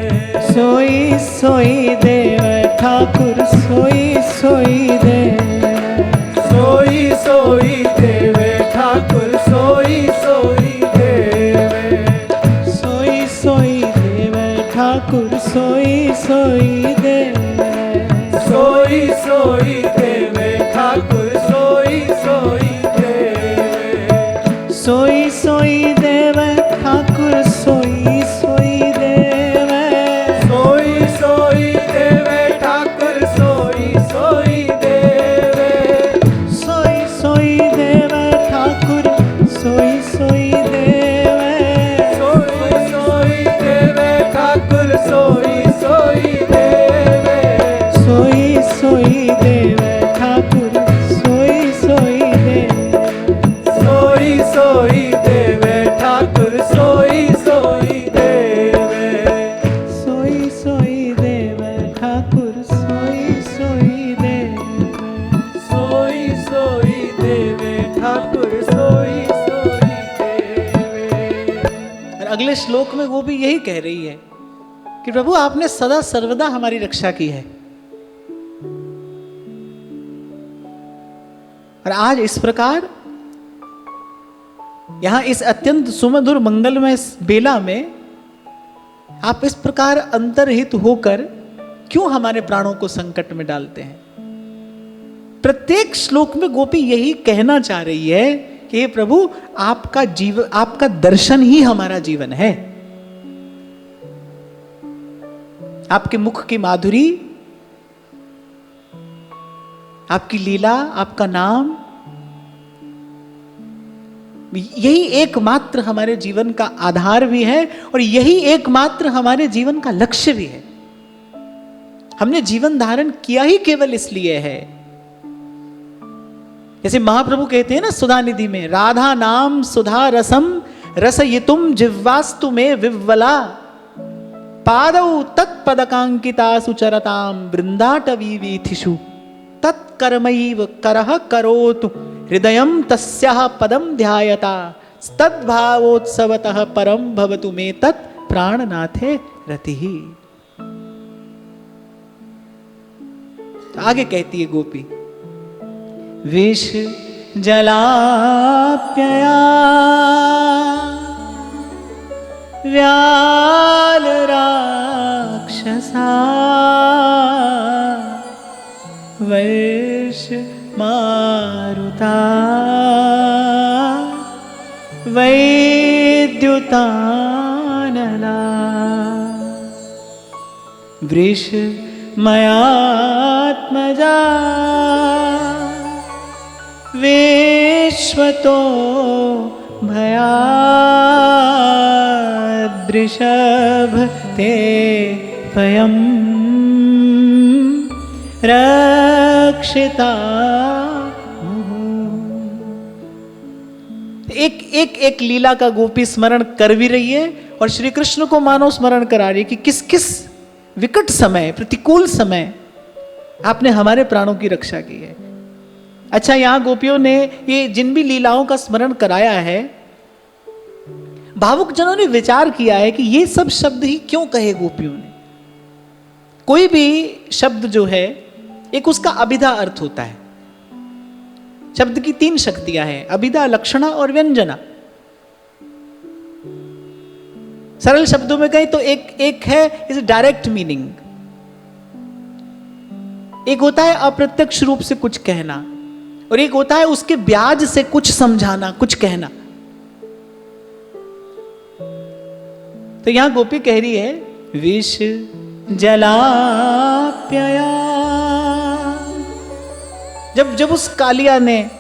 सोई सोई देवे ठाकुर, सोई सोई देवे। सोई सोई देवे ठाकुर, सोई सोई देवे। सोई सोई देवे ठाकुर, सोई सोई देवे। सोई सोई देवे ठाकुर, सोई सोई देवे। सोई सोई देवे ठाकुर, सोई सोई देवे। सोई सोई देवे ठाकुर, सोई सोई देवे। सोई सोई देवे ठाकुर, सोई सोई देवे। सोई सोई देवे ठाकुर, सोई सोई देवे। सोई सोई देवे ठाकुर, सोई सोई देवे। सोई सोई देवे ठाकुर, सोई सोई देवे। सोई सोई देवे ठाकुर, सोई सोई देवे। सोई सोई देवे ठाकुर, सोई सोई देवे। और अगले श्लोक में वो भी यही कह रही है कि प्रभु आपने सदा सर्वदा हमारी रक्षा की है। और आज इस प्रकार यहां इस अत्यंत सुमधुर मंगलमय बेला में आप इस प्रकार अंतर्हित होकर क्यों हमारे प्राणों को संकट में डालते हैं? प्रत्येक श्लोक में गोपी यही कहना चाह रही है कि हे प्रभु, आपका जीवन, आपका दर्शन ही हमारा जीवन है। आपके मुख की माधुरी, आपकी लीला, आपका नाम, यही एकमात्र हमारे जीवन का आधार भी है और यही एकमात्र हमारे जीवन का लक्ष्य भी है। हमने जीवन धारण किया ही केवल इसलिए है। जैसे महाप्रभु कहते हैं ना सुधा निधि में, राधा नाम सुधा रसम रसयितुम जिह्वास्तु में विव्वला, पादौ तत्पदकांकिता सुचरताम वृंदाटवी वीथिषु, तत्कर्मैव करः करोतु हृदयं तस्याः पदं ध्यायता, तद्भावोत्सवतः परम भवतु मे तत् प्राणनाथे रतिः। आगे कहती है गोपी, विष जलाप्यया व्याल राक्षसा, वर्ष मारुता वैद्युतानला, वृष मयात्मजा विश्वतो भयादृषभ ते भयं रक्षिता। एक लीला का गोपी स्मरण कर भी रही है और श्री कृष्ण को मानो स्मरण करा रही है कि किस किस विकट समय, प्रतिकूल समय आपने हमारे प्राणों की रक्षा की है। अच्छा, यहां गोपियों ने ये जिन भी लीलाओं का स्मरण कराया है, भावुक जनों ने विचार किया है कि ये सब शब्द ही क्यों कहे गोपियों ने। कोई भी शब्द जो है एक उसका अभिधा अर्थ होता है। शब्द की 3 शक्तियां हैं, अभिधा, लक्षणा और व्यंजना। सरल शब्दों में कहें तो एक है इज डायरेक्ट मीनिंग, एक होता है अप्रत्यक्ष रूप से कुछ कहना, और एक होता है उसके ब्याज से कुछ समझाना, कुछ कहना। तो यहां गोपी कह रही है, विष जलाप्यया। जब उस कालिया ने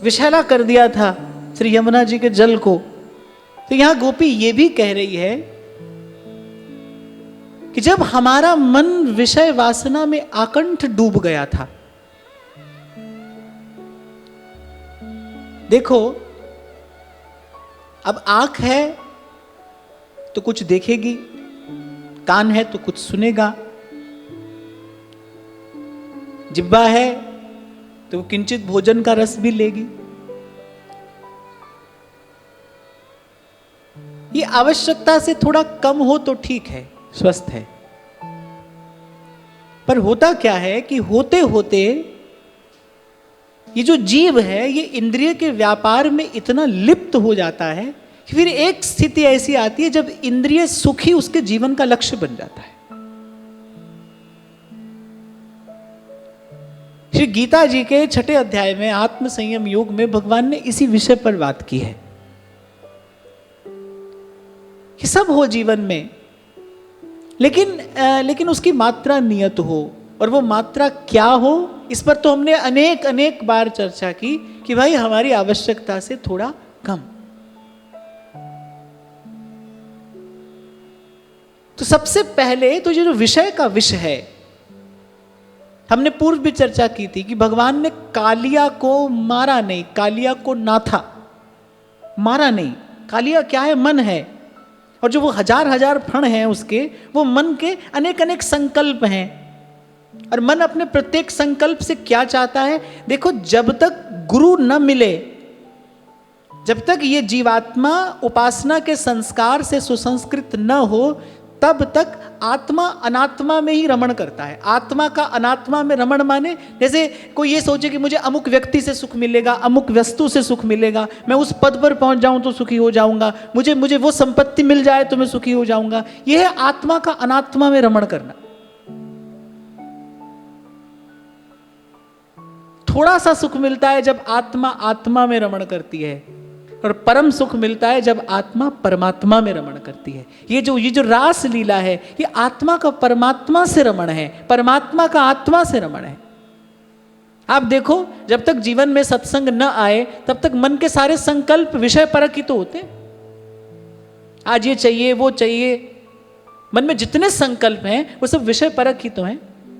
विषैला कर दिया था श्री यमुना जी के जल को, तो यहां गोपी ये भी कह रही है कि जब हमारा मन विषय वासना में आकंठ डूब गया था, देखो अब आंख है तो कुछ देखेगी, कान है तो कुछ सुनेगा, जिह्वा है तो किंचित भोजन का रस भी लेगी। ये आवश्यकता से थोड़ा कम हो तो ठीक है, स्वस्थ है। पर होता क्या है कि होते होते ये जो जीव है ये इंद्रिय के व्यापार में इतना लिप्त हो जाता है कि फिर एक स्थिति ऐसी आती है जब इंद्रिय सुख ही उसके जीवन का लक्ष्य बन जाता है। श्री गीता जी के 6 अध्याय में आत्म संयम योग में भगवान ने इसी विषय पर बात की है कि सब हो जीवन में, लेकिन उसकी मात्रा नियत हो, और वो मात्रा क्या हो इस पर तो हमने अनेक बार चर्चा की कि भाई हमारी आवश्यकता से थोड़ा कम। तो सबसे पहले तो ये जो विषय का विषय है, हमने पूर्व भी चर्चा की थी कि भगवान ने कालिया को मारा नहीं, कालिया को नाथा, मारा नहीं। कालिया क्या है? मन है, और जो वो हजार फण हैं उसके, वो मन के अनेक संकल्प हैं, और मन अपने प्रत्येक संकल्प से क्या चाहता है? देखो, जब तक गुरु न मिले, जब तक ये जीवात्मा उपासना के संस्कार से सुसंस्कृत न हो, तब तक आत्मा अनात्मा में ही रमण करता है। आत्मा का अनात्मा में रमण माने, जैसे कोई ये सोचे कि मुझे अमुक व्यक्ति से सुख मिलेगा, अमुक वस्तु से सुख मिलेगा, मैं उस पद पर पहुंच जाऊं तो सुखी हो जाऊंगा, मुझे वो संपत्ति मिल जाए तो मैं सुखी हो जाऊंगा। यह है आत्मा का अनात्मा में रमण करना। थोड़ा सा सुख मिलता है जब आत्मा आत्मा में रमण करती है, और परम सुख मिलता है जब आत्मा परमात्मा में रमण करती है। ये जो रास लीला है, ये आत्मा का परमात्मा से रमण है, परमात्मा का आत्मा से रमण है। आप देखो, जब तक जीवन में सत्संग न आए तब तक मन के सारे संकल्प विषय परक ही तो होते हैं। आज ये चाहिए, वो चाहिए, मन में जितने संकल्प हैं वो सब विषय परक ही तो हैं।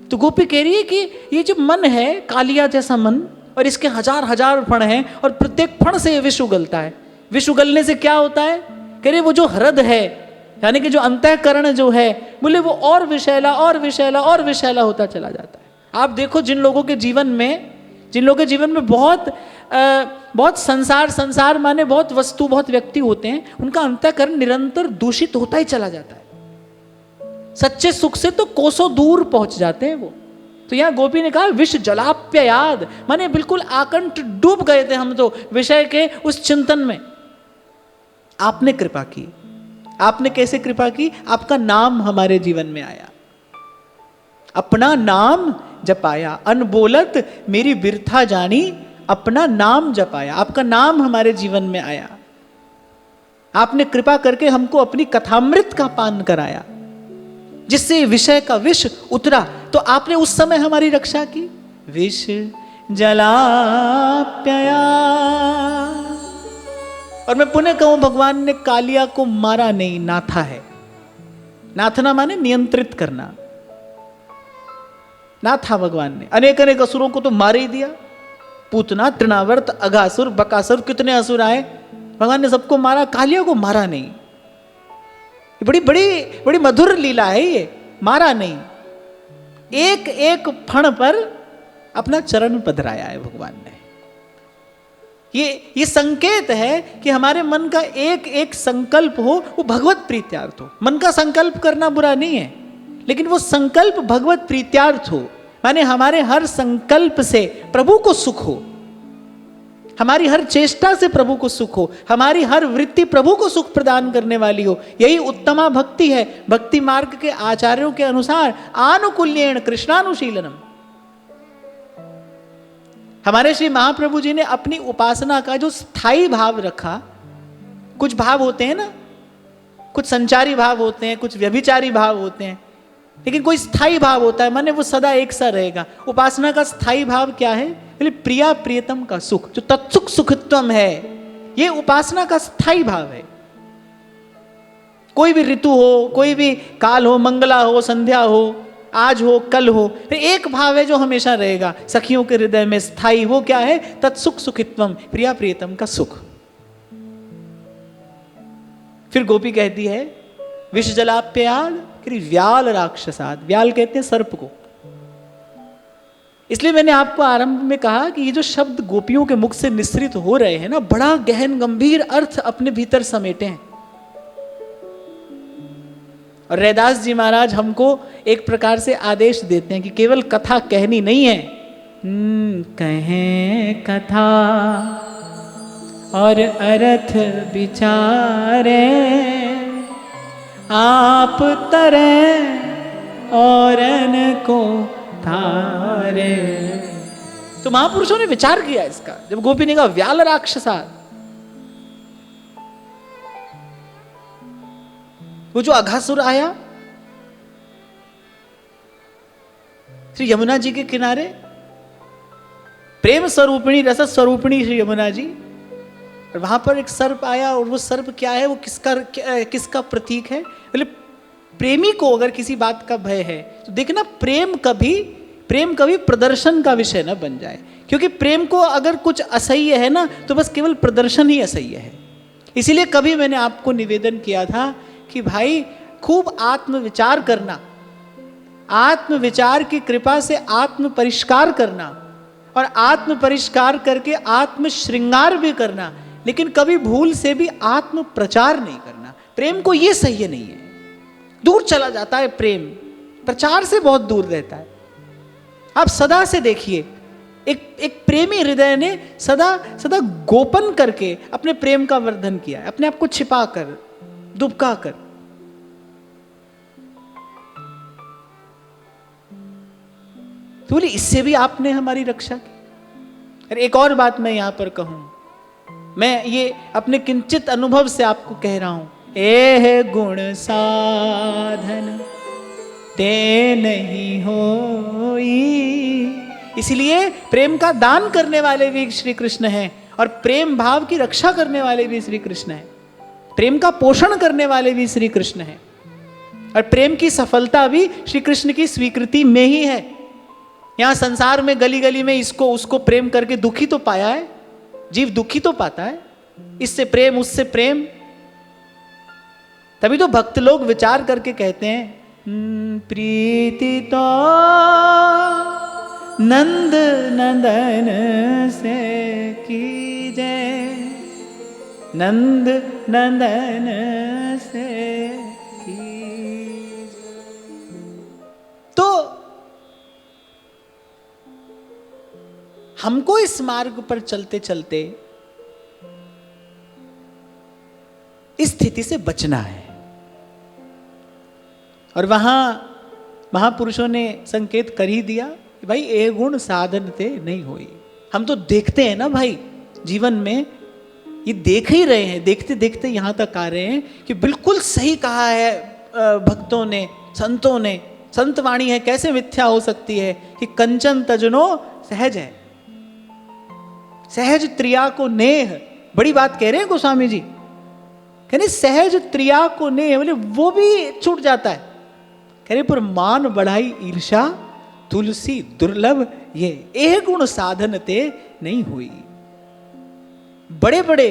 तो गोपी कह रही है कि ये जो मन है, कालिया जैसा मन, और इसके हजार हजार फण हैं, और प्रत्येक फण से ये विष उगलता है। विष उगलने से क्या होता है? कह रहे वो जो हृदय है, यानी कि जो अंतःकरण जो है, बोले वो और विषैला और विषैला और विषैला होता चला जाता है। आप देखो, जिन लोगों के जीवन में बहुत संसार माने बहुत वस्तु, बहुत व्यक्ति होते हैं, उनका अंतःकरण निरंतर दूषित होता ही चला जाता है। सच्चे सुख से तो कोसों दूर पहुंच जाते हैं वो। तो यहां गोपी ने कहा विष जलाप्ययाद, माने बिल्कुल आकंठ डूब गए थे हम तो विषय के उस चिंतन में। आपने कृपा की। आपने कैसे कृपा की? आपका नाम हमारे जीवन में आया, अपना नाम जपाया, अनबोलत मेरी बिरथा जानी, अपना नाम जपाया, आपका नाम हमारे जीवन में आया। आपने कृपा करके हमको अपनी कथामृत का पान कराया, जिससे विषय का विष उतरा। तो आपने उस समय हमारी रक्षा की। विष जलाप्यया। और मैं पुनः कहूं, भगवान ने कालिया को मारा नहीं, नाथा है। नाथना माने नियंत्रित करना। ना था भगवान ने अनेक अनेक असुरों को तो मार ही दिया। पूतना, तृणावर्त, अघासुर, बकासुर, कितने असुर आए, भगवान ने सबको मारा, कालिया को मारा नहीं। ये बड़ी बड़ी बड़ी मधुर लीला है ये, मारा नहीं। एक एक फण पर अपना चरण पधराया है भगवान ने। ये संकेत है कि हमारे मन का एक एक संकल्प हो वो भगवत प्रीत्यार्थ हो। मन का संकल्प करना बुरा नहीं है, लेकिन वो संकल्प भगवत प्रीत्यार्थ हो, माने हमारे हर संकल्प से प्रभु को सुख हो, हमारी हर चेष्टा से प्रभु को सुख हो, हमारी हर वृत्ति प्रभु को सुख प्रदान करने वाली हो। यही उत्तमा भक्ति है। भक्ति मार्ग के आचार्यों के अनुसार आनुकूल्येन कृष्णानुशीलनम। हमारे श्री महाप्रभु जी ने अपनी उपासना का जो स्थायी भाव रखा, कुछ भाव होते हैं ना, कुछ संचारी भाव होते हैं, कुछ व्यभिचारी भाव होते हैं, लेकिन कोई स्थायी भाव होता है, माने वो सदा एक सा रहेगा। उपासना का स्थायी भाव क्या है? बोले प्रिया प्रियतम का सुख, जो तत्सुख सुखत्वम है, ये उपासना का स्थायी भाव है। कोई भी ऋतु हो, कोई भी काल हो, मंगला हो, संध्या हो, आज हो, कल हो, फिर एक भाव है जो हमेशा रहेगा सखियों के हृदय में स्थायी। वो क्या है? तत्सुख सुखित्वम, प्रिया प्रियतम का सुख। फिर गोपी कहती है विष जलाप्ययाद, व्याल राक्षसाद। व्याल कहते हैं सर्प को। इसलिए मैंने आपको आरंभ में कहा कि ये जो शब्द गोपियों के मुख से निस्सृत हो रहे हैं ना, बड़ा गहन गंभीर अर्थ अपने भीतर समेटे हैं। और रैदास जी महाराज हमको एक प्रकार से आदेश देते हैं कि केवल कथा कहनी नहीं है, कहें कथा और अर्थ विचारे, आप तरे और को तारे। तो महापुरुषों ने विचार किया इसका। जब गोपी ने कहा व्याल राक्षसा, वो जो अघासुर आया श्री यमुना जी के किनारे, प्रेम स्वरूपिणी रस स्वरूपिणी श्री यमुना जी, और वहां पर एक सर्प आया। और वो सर्प क्या है? वो किसका प्रतीक है? बोले प्रेमी को अगर किसी बात का भय है तो देखना, प्रेम कभी प्रदर्शन का विषय न बन जाए। क्योंकि प्रेम को अगर कुछ असह्य है ना, तो बस केवल प्रदर्शन ही असह्य है। इसीलिए कभी मैंने आपको निवेदन किया था कि भाई खूब आत्मविचार करना, आत्मविचार की कृपा से आत्म परिष्कार करना, और आत्म परिष्कार करके आत्म श्रृंगार भी करना, लेकिन कभी भूल से भी आत्म प्रचार नहीं करना। प्रेम को ये सही नहीं है, दूर चला जाता है प्रेम, प्रचार से बहुत दूर रहता है। आप सदा से देखिए, एक प्रेमी हृदय ने सदा सदा गोपन करके अपने प्रेम का वर्धन किया है, अपने आप को छिपा कर, दुबका कर। तो बोले इससे भी आपने हमारी रक्षा की। अरे एक और बात मैं यहां पर कहूं, मैं ये अपने किंचित अनुभव से आपको कह रहा हूं, एह गुण साधन ते नहीं होई। इसलिए प्रेम का दान करने वाले भी श्री कृष्ण हैं और प्रेम भाव की रक्षा करने वाले भी श्री कृष्ण हैं, प्रेम का पोषण करने वाले भी श्री कृष्ण हैं, और प्रेम की सफलता भी श्री कृष्ण की स्वीकृति में ही है। यहां संसार में गली गली में इसको उसको प्रेम करके दुखी तो पाया है, जीव दुखी तो पाता है, इससे प्रेम उससे प्रेम। तभी तो भक्त लोग विचार करके कहते हैं, प्रीति तो नंद नंदन से कीजे, नंद नंदन से कीजे। तो हमको इस मार्ग पर चलते चलते इस स्थिति से बचना है। और वहां महापुरुषों ने संकेत कर ही दिया कि भाई ए गुण साधन थे नहीं होई। हम तो देखते हैं ना भाई, जीवन में ये देख ही रहे हैं, देखते देखते यहां तक आ रहे हैं कि बिल्कुल सही कहा है भक्तों ने, संतों ने, संत वाणी है, कैसे मिथ्या हो सकती है कि कंचन तजनो सहज है, सहज त्रिया को नेह। बड़ी बात कह रहे हैं गोस्वामी जी, कहने सहज त्रिया को नेह, बोले वो भी छूट जाता है। कह रहे पर मान बढ़ाई ईर्षा तुलसी दुर्लभ ये, एक गुण साधन ते नहीं हुई। बड़े बड़े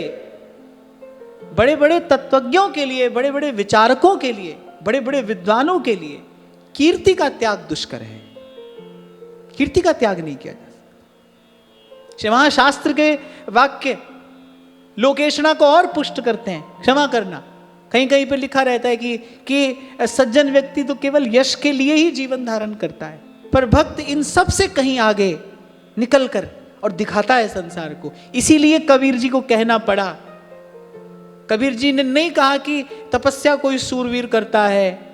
तत्वज्ञों के लिए, बड़े बड़े विचारकों के लिए, बड़े बड़े विद्वानों के लिए कीर्ति का त्याग दुष्कर है। कीर्ति का त्याग नहीं किया जा सकता। वहां शास्त्र के वाक्य लोकेशना को और पुष्ट करते हैं, क्षमा करना। कहीं कहीं पर लिखा रहता है कि सज्जन व्यक्ति तो केवल यश के लिए ही जीवन धारण करता है, पर भक्त इन सब से कहीं आगे निकल कर और दिखाता है संसार को। इसीलिए कबीर जी को कहना पड़ा। कबीर जी ने नहीं कहा कि तपस्या कोई सूरवीर करता है,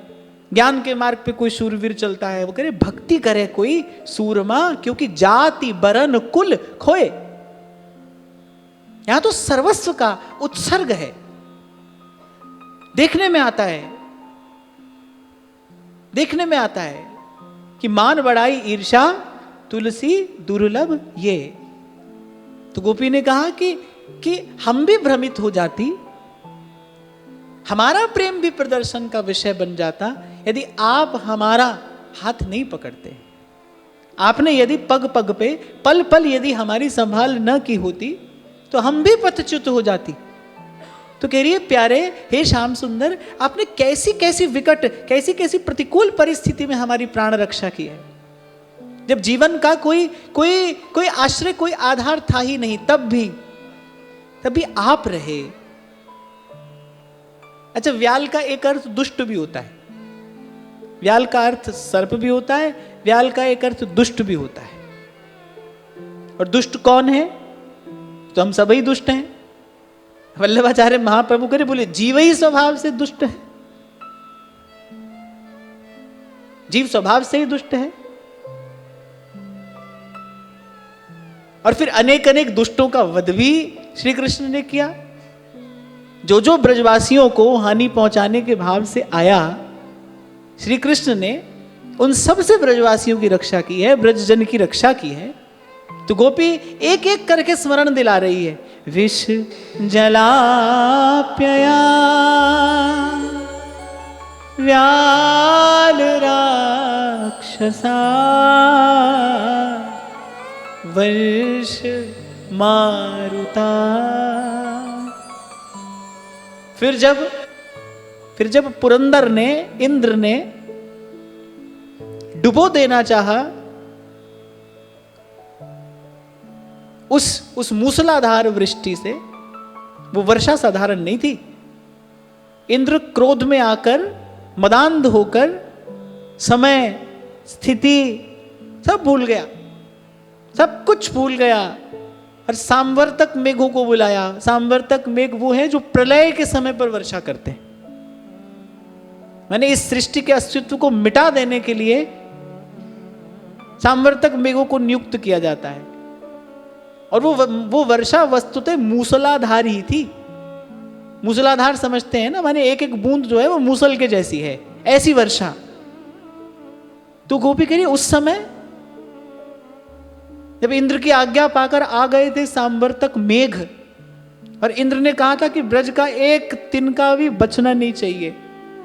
ज्ञान के मार्ग पे कोई सूरवीर चलता है, वो कह रहे भक्ति करे कोई सूरमा, क्योंकि जाति बरन कुल खोए। यहां तो सर्वस्व का उत्सर्ग है। देखने में आता है कि मान बढ़ाई ईर्षा तुलसी दुर्लभ ये। तो गोपी ने कहा कि हम भी भ्रमित हो जाती, हमारा प्रेम भी प्रदर्शन का विषय बन जाता यदि आप हमारा हाथ नहीं पकड़ते। आपने यदि पग पग पे पल पल यदि हमारी संभाल न की होती तो हम भी पथच्युत हो जाती। तो कह रही है प्यारे हे श्याम सुंदर, आपने कैसी कैसी विकट, कैसी कैसी प्रतिकूल परिस्थिति में हमारी प्राण रक्षा की है। जब जीवन का कोई आश्रय, कोई आधार था ही नहीं, तब भी आप रहे। अच्छा, व्याल का एक अर्थ दुष्ट भी होता है, व्याल का अर्थ सर्प भी होता है, व्याल का एक अर्थ दुष्ट भी होता है। और दुष्ट कौन है? तो हम सभी दुष्ट हैं। वल्लभाचार्य महाप्रभु करे बोले जीव ही स्वभाव से दुष्ट है, जीव स्वभाव से ही दुष्ट है। और फिर अनेक अनेक दुष्टों का वध भी श्री कृष्ण ने किया। जो ब्रजवासियों को हानि पहुंचाने के भाव से आया, श्री कृष्ण ने उन सब से ब्रजवासियों की रक्षा की है, ब्रजजन की रक्षा की है। तो गोपी एक एक करके स्मरण दिला रही है। विष जलाप्यया व्याल राक्षसा वर्ष मारुता। फिर जब पुरंदर ने, इंद्र ने डुबो देना चाहा उस मूसलाधार वृष्टि से, वो वर्षा साधारण नहीं थी। इंद्र क्रोध में आकर, मदान्ध होकर समय, स्थिति सब भूल गया, सब कुछ भूल गया और सांवर्तक मेघों को बुलाया। सांवर्तक मेघ वो है जो प्रलय के समय पर वर्षा करते हैं। मैंने इस सृष्टि के अस्तित्व को मिटा देने के लिए सांवर्तक मेघों को नियुक्त किया जाता है। और वो वर्षा वस्तुतः मूसलाधार ही थी। मूसलाधार समझते हैं ना, माने एक एक बूंद जो है वो मूसल के जैसी है, ऐसी वर्षा। तो गोपी कह रही उस समय जब इंद्र की आज्ञा पाकर आ गए थे सांवर्तक मेघ, और इंद्र ने कहा था कि ब्रज का एक तिनका भी बचना नहीं चाहिए,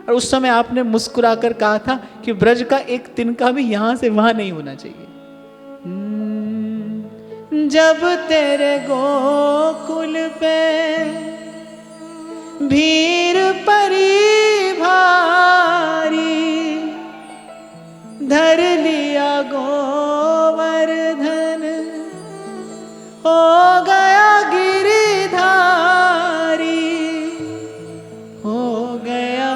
और उस समय आपने मुस्कुराकर कहा था कि ब्रज का एक तिनका भी यहां से वहां नहीं होना चाहिए। जब तेरे गोकुल पे भीड़ परी भारी, धर लिया गोवर्धन, हो गया गिरिधारी, हो गया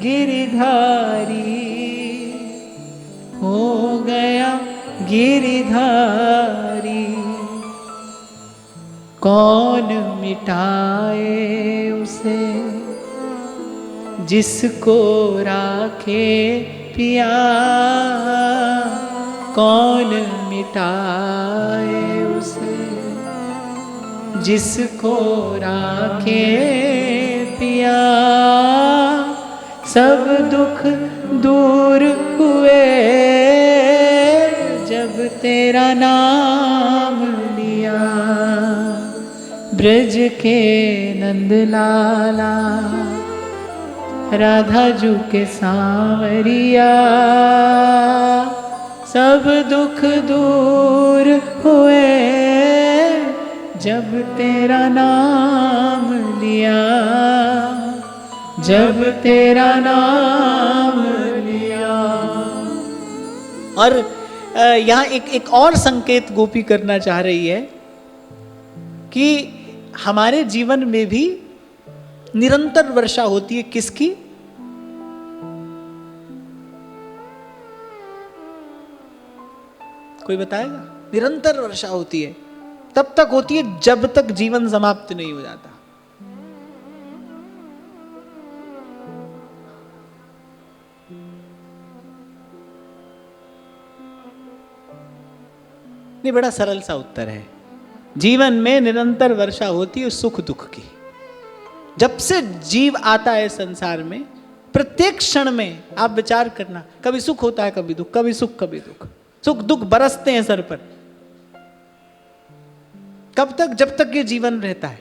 गिरिधारी, हो गया गिरिधारी। कौन मिटाए उसे जिसको राखे पिया, कौन मिटाए उसे जिसको राखे पिया। सब दुख दूर हुए जब तेरा नाम लिया, ब्रज के नंद लाला राधा जू के सांवरिया। सब दुख दूर हुए जब तेरा नाम लिया, जब तेरा नाम लिया। और यहाँ एक और संकेत गोपी करना चाह रही है कि हमारे जीवन में भी निरंतर वर्षा होती है। किसकी? कोई बताएगा? निरंतर वर्षा होती है, तब तक होती है जब तक जीवन समाप्त नहीं हो जाता। नहीं, बड़ा सरल सा उत्तर है। जीवन में निरंतर वर्षा होती है सुख दुख की। जब से जीव आता है संसार में, प्रत्येक क्षण में आप विचार करना, कभी सुख होता है, कभी दुख, कभी सुख कभी दुख, सुख दुख बरसते हैं सर पर। कब तक? जब तक ये जीवन रहता है।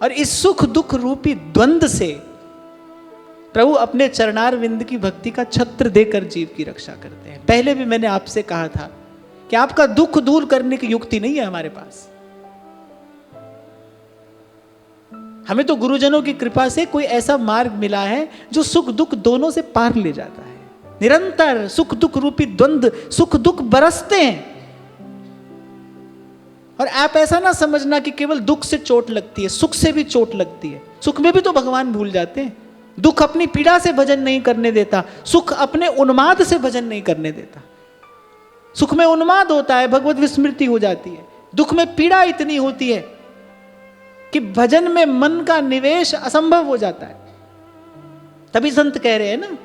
और इस सुख दुख रूपी द्वंद्व से प्रभु अपने चरणारविंद की भक्ति का छत्र देकर जीव की रक्षा करते हैं। पहले भी मैंने आपसे कहा था कि आपका दुख दूर करने की युक्ति नहीं है हमारे पास। हमें तो गुरुजनों की कृपा से कोई ऐसा मार्ग मिला है जो सुख दुख दोनों से पार ले जाता है। निरंतर सुख दुख रूपी द्वंद्व, सुख दुख बरसते हैं। और आप ऐसा ना समझना कि केवल दुख से चोट लगती है, सुख से भी चोट लगती है। सुख में भी तो भगवान भूल जाते हैं। दुख अपनी पीड़ा से भजन नहीं करने देता, सुख अपने उन्माद से भजन नहीं करने देता। सुख में उन्माद होता है, भगवत विस्मृति हो जाती है। दुख में पीड़ा इतनी होती है कि भजन में मन का निवेश असंभव हो जाता है। तभी संत कह रहे हैं ना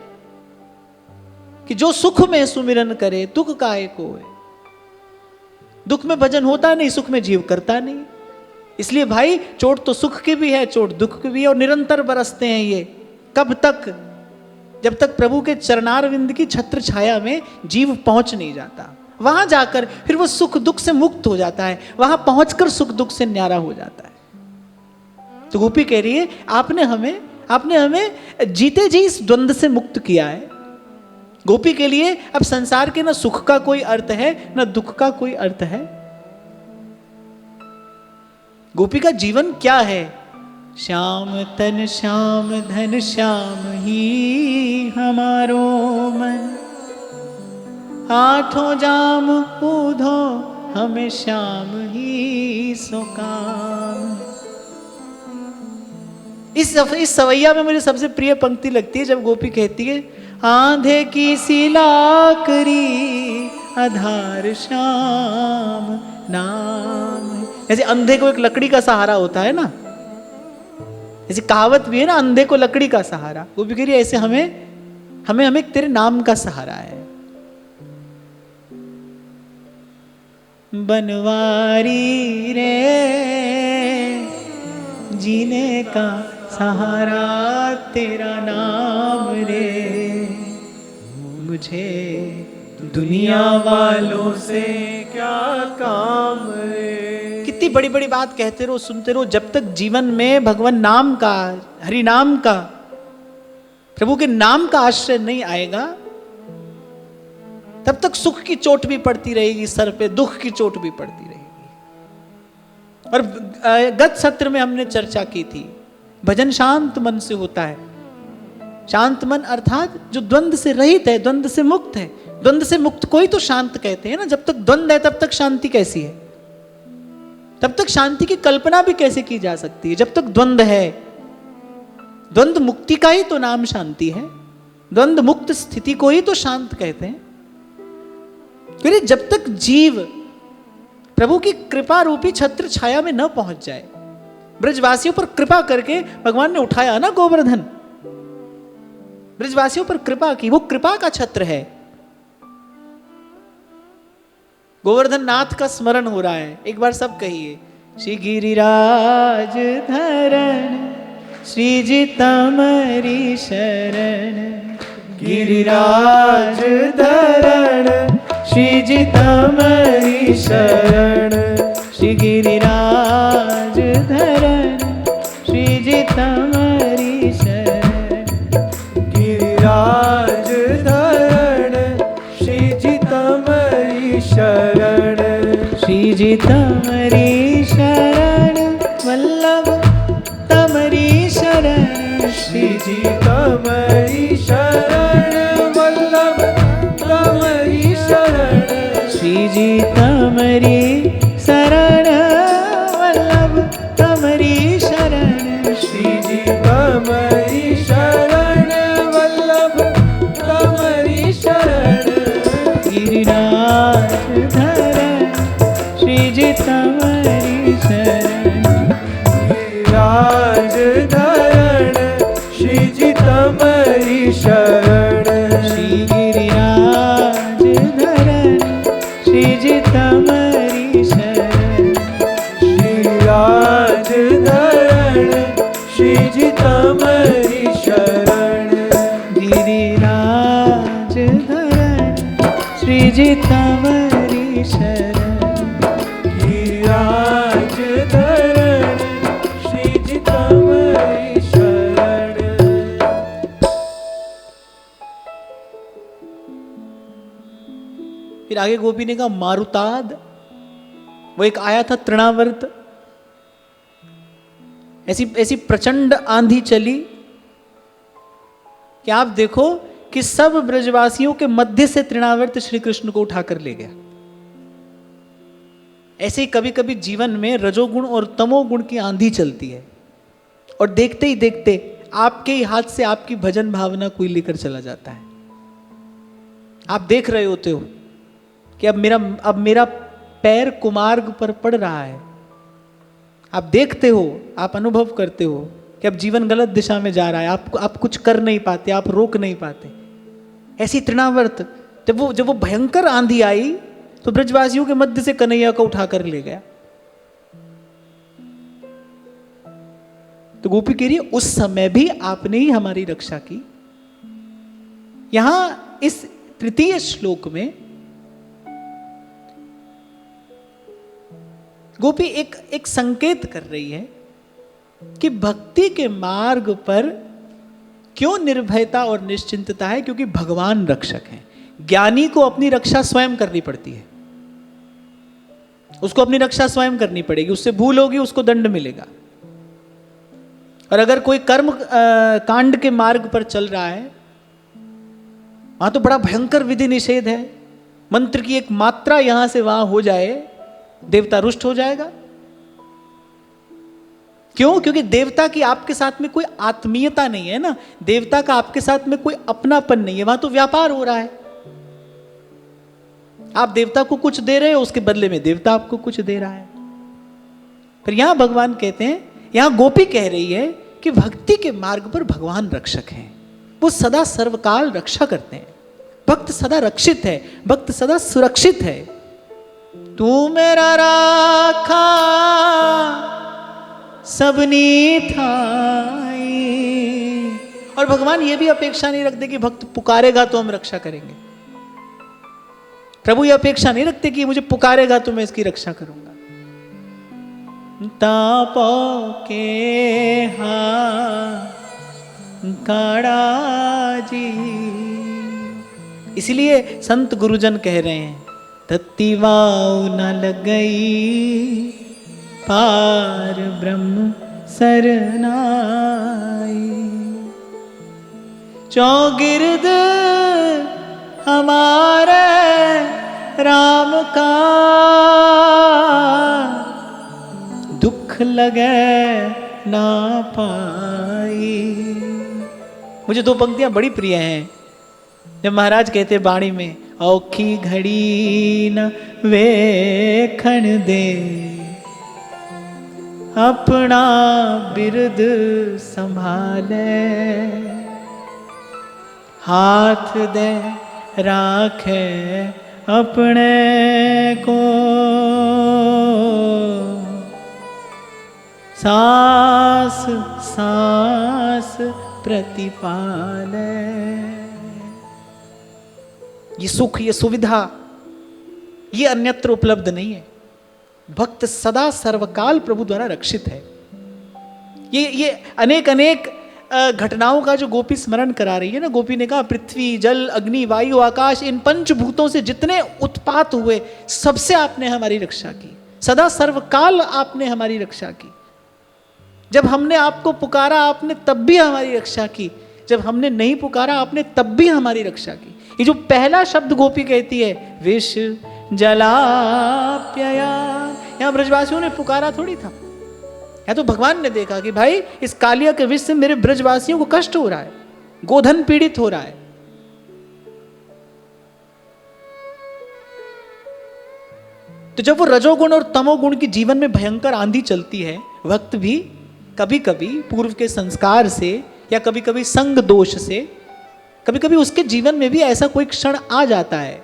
कि जो सुख में सुमिरन करे दुख काहे कोय। दुख में भजन होता नहीं, सुख में जीव करता नहीं। इसलिए भाई चोट तो सुख की भी है, चोट दुख की भी है, और निरंतर बरसते हैं ये। कब तक? जब तक प्रभु के चरणारविंद की छत्र छाया में जीव पहुंच नहीं जाता। वहां जाकर फिर वो सुख दुख से मुक्त हो जाता है, वहां पहुंचकर सुख दुख से न्यारा हो जाता है। तो गोपी कह रही है आपने हमें जीते जी इस द्वंद्व से मुक्त किया है। गोपी के लिए अब संसार के ना सुख का कोई अर्थ है, ना दुख का कोई अर्थ है। गोपी का जीवन क्या है? श्याम तन श्याम धन श्याम ही हमारो मन, आठों जाम ऊधो हमें श्याम ही सो काम। इस सवैया में मुझे सबसे प्रिय पंक्ति लगती है जब गोपी कहती है आंधे की सिलाकरी आधार श्याम नाम। जैसे अंधे को एक लकड़ी का सहारा होता है ना, जैसे कहावत भी है ना, अंधे को लकड़ी का सहारा। गोपी कह रही है ऐसे हमें तेरे नाम का सहारा है। बनवारी रे, जीने का सहारा तेरा नाम रे, मुझे दुनिया वालों से क्या काम रे। कितनी बड़ी बड़ी बात कहते रहो, सुनते रहो, जब तक जीवन में भगवान नाम का, हरि नाम का, प्रभु के नाम का आश्रय नहीं आएगा, तब तक सुख की चोट भी पड़ती रहेगी सर पे, दुख की चोट भी पड़ती रहेगी। और गत सत्र में हमने चर्चा की थी, भजन शांत मन से होता है। शांत मन अर्थात जो द्वंद्व से रहित है, द्वंद्व से मुक्त है। द्वंद्व से मुक्त कोई तो शांत कहते हैं ना। जब तक द्वंद्व है तब तक शांति कैसी है? तब तक शांति की कल्पना भी कैसे की जा सकती है? जब तक द्वंद्व है, द्वंद्व मुक्ति का ही तो नाम शांति है। द्वंद्व मुक्त स्थिति को ही तो शांत कहते हैं। फिर जब तक जीव प्रभु की कृपा रूपी छत्र छाया में न पहुंच जाए, ब्रजवासियों पर कृपा करके भगवान ने उठाया ना गोवर्धन, ब्रजवासियों पर कृपा की, वो कृपा का छत्र है। गोवर्धन नाथ का स्मरण हो रहा है, एक बार सब कहिए, श्री गिरिराज धरण श्रीजी तमरी शरण, गिरिराज धरण श्रीजी तमरी शरण, श्री गिरिराज धरण श्रीजी तमरी शरण, गिरिराज धरण श्रीजी तमरी शरण, श्रीजी तमरी शरण वल्लभ तमरी शरण, श्रीजी तमरी शरण वल्लभ तमरी शरण, श्रीजी तमरी शरण वल्लभ तमरी शरण, श्रीजी तमरी शरण वल्लभ तमरी शरण, गिरिराज धरण श्रीजी तमरी शरण, गिरिराज धरण श्रीजी तमरी शरण, श्री गिरिराज धरण श्रीजी तमरी शरण, गिरिराज धरण श्रीजी तमरी शरण, गिरिराज धरण श्रीजी तमरी शरण, गिरिराज धरण श्रीजी तमरी शरण। फिर आगे गोपी ने कहा मारुताद, वो एक आया था तृणावर्त, ऐसी प्रचंड आंधी चली कि आप देखो कि सब ब्रजवासियों के मध्य से तृणावर्त श्री कृष्ण को उठाकर ले गया। ऐसे ही कभी कभी जीवन में रजोगुण और तमोगुण की आंधी चलती है, और देखते ही देखते आपके ही हाथ से आपकी भजन भावना कोई लेकर चला जाता है। आप देख रहे होते हो कि अब मेरा पैर कुमार्ग पर पड़ रहा है। आप देखते हो, आप अनुभव करते हो कि अब जीवन गलत दिशा में जा रहा है, आप कुछ कर नहीं पाते, आप रोक नहीं पाते। ऐसी तृणावर्त जब वो भयंकर आंधी आई तो ब्रजवासियों के मध्य से कन्हैया को उठाकर ले गया। तो गोपी कह रही है उस समय भी आपने ही हमारी रक्षा की। यहां इस तृतीय श्लोक में गोपी एक संकेत कर रही है कि भक्ति के मार्ग पर क्यों निर्भयता और निश्चिंतता है, क्योंकि भगवान रक्षक हैं। ज्ञानी को अपनी रक्षा स्वयं करनी पड़ती है, उसको अपनी रक्षा स्वयं करनी पड़ेगी। उससे भूल होगी, उसको दंड मिलेगा। और अगर कोई कर्म कांड के मार्ग पर चल रहा है, वहां तो बड़ा भयंकर विधि निषेध है। मंत्र की एक मात्रा यहां से वहां हो जाए, देवता रुष्ट हो जाएगा। क्यों? क्योंकि देवता की आपके साथ में कोई आत्मीयता नहीं है ना, देवता का आपके साथ में कोई अपनापन नहीं है, वहां तो व्यापार हो रहा है। आप देवता को कुछ दे रहे हो, उसके बदले में देवता आपको कुछ दे रहा है। फिर यहां भगवान कहते हैं, यहां गोपी कह रही है कि भक्ति के मार्ग पर भगवान रक्षक हैं, वो सदा सर्वकाल रक्षा करते हैं। भक्त सदा रक्षित है, भक्त सदा सुरक्षित है। तू मेरा राखा सबनी थाई। और भगवान ये भी अपेक्षा नहीं रखते कि भक्त पुकारेगा तो हम रक्षा करेंगे। प्रभु ये अपेक्षा नहीं रखते कि मुझे पुकारेगा तो मैं इसकी रक्षा करूंगा। तापो के काड़ा जी। इसलिए संत गुरुजन कह रहे हैं, तत्तिवाऊ न लगई पार ब्रह्म सरनाई। चौगिर्द हमारे राम का दुख लगे ना पाई। मुझे दो पंक्तियां बड़ी प्रिय हैं जब महाराज कहते बाणी में, औखी घड़ी न वेखण दे अपना बिरद संभाले। हाथ दे राखे अपने को सांस सांस प्रतिपाले। ये सुख, ये सुविधा, ये अन्यत्र उपलब्ध नहीं है। भक्त सदा सर्वकाल प्रभु द्वारा रक्षित है। ये अनेक अनेक घटनाओं का जो गोपी स्मरण करा रही है ना। गोपी ने कहा पृथ्वी जल अग्नि वायु आकाश, इन पंचभूतों से जितने उत्पात हुए सबसे आपने हमारी रक्षा की। सदा सर्वकाल आपने हमारी रक्षा की। जब हमने आपको पुकारा आपने तब भी हमारी रक्षा की, जब हमने नहीं पुकारा आपने तब भी हमारी रक्षा की। ये जो पहला शब्द गोपी कहती है, विष जलाप्यया, यहां ब्रजवासियों ने पुकारा थोड़ी था। या तो भगवान ने देखा कि भाई इस कालिया के विष से मेरे ब्रजवासियों को कष्ट हो रहा है, गोधन पीड़ित हो रहा है। तो जब वो रजोगुण और तमोगुण की जीवन में भयंकर आंधी चलती है, भक्त भी कभी कभी पूर्व के संस्कार से या कभी कभी संग दोष से, कभी कभी उसके जीवन में भी ऐसा कोई क्षण आ जाता है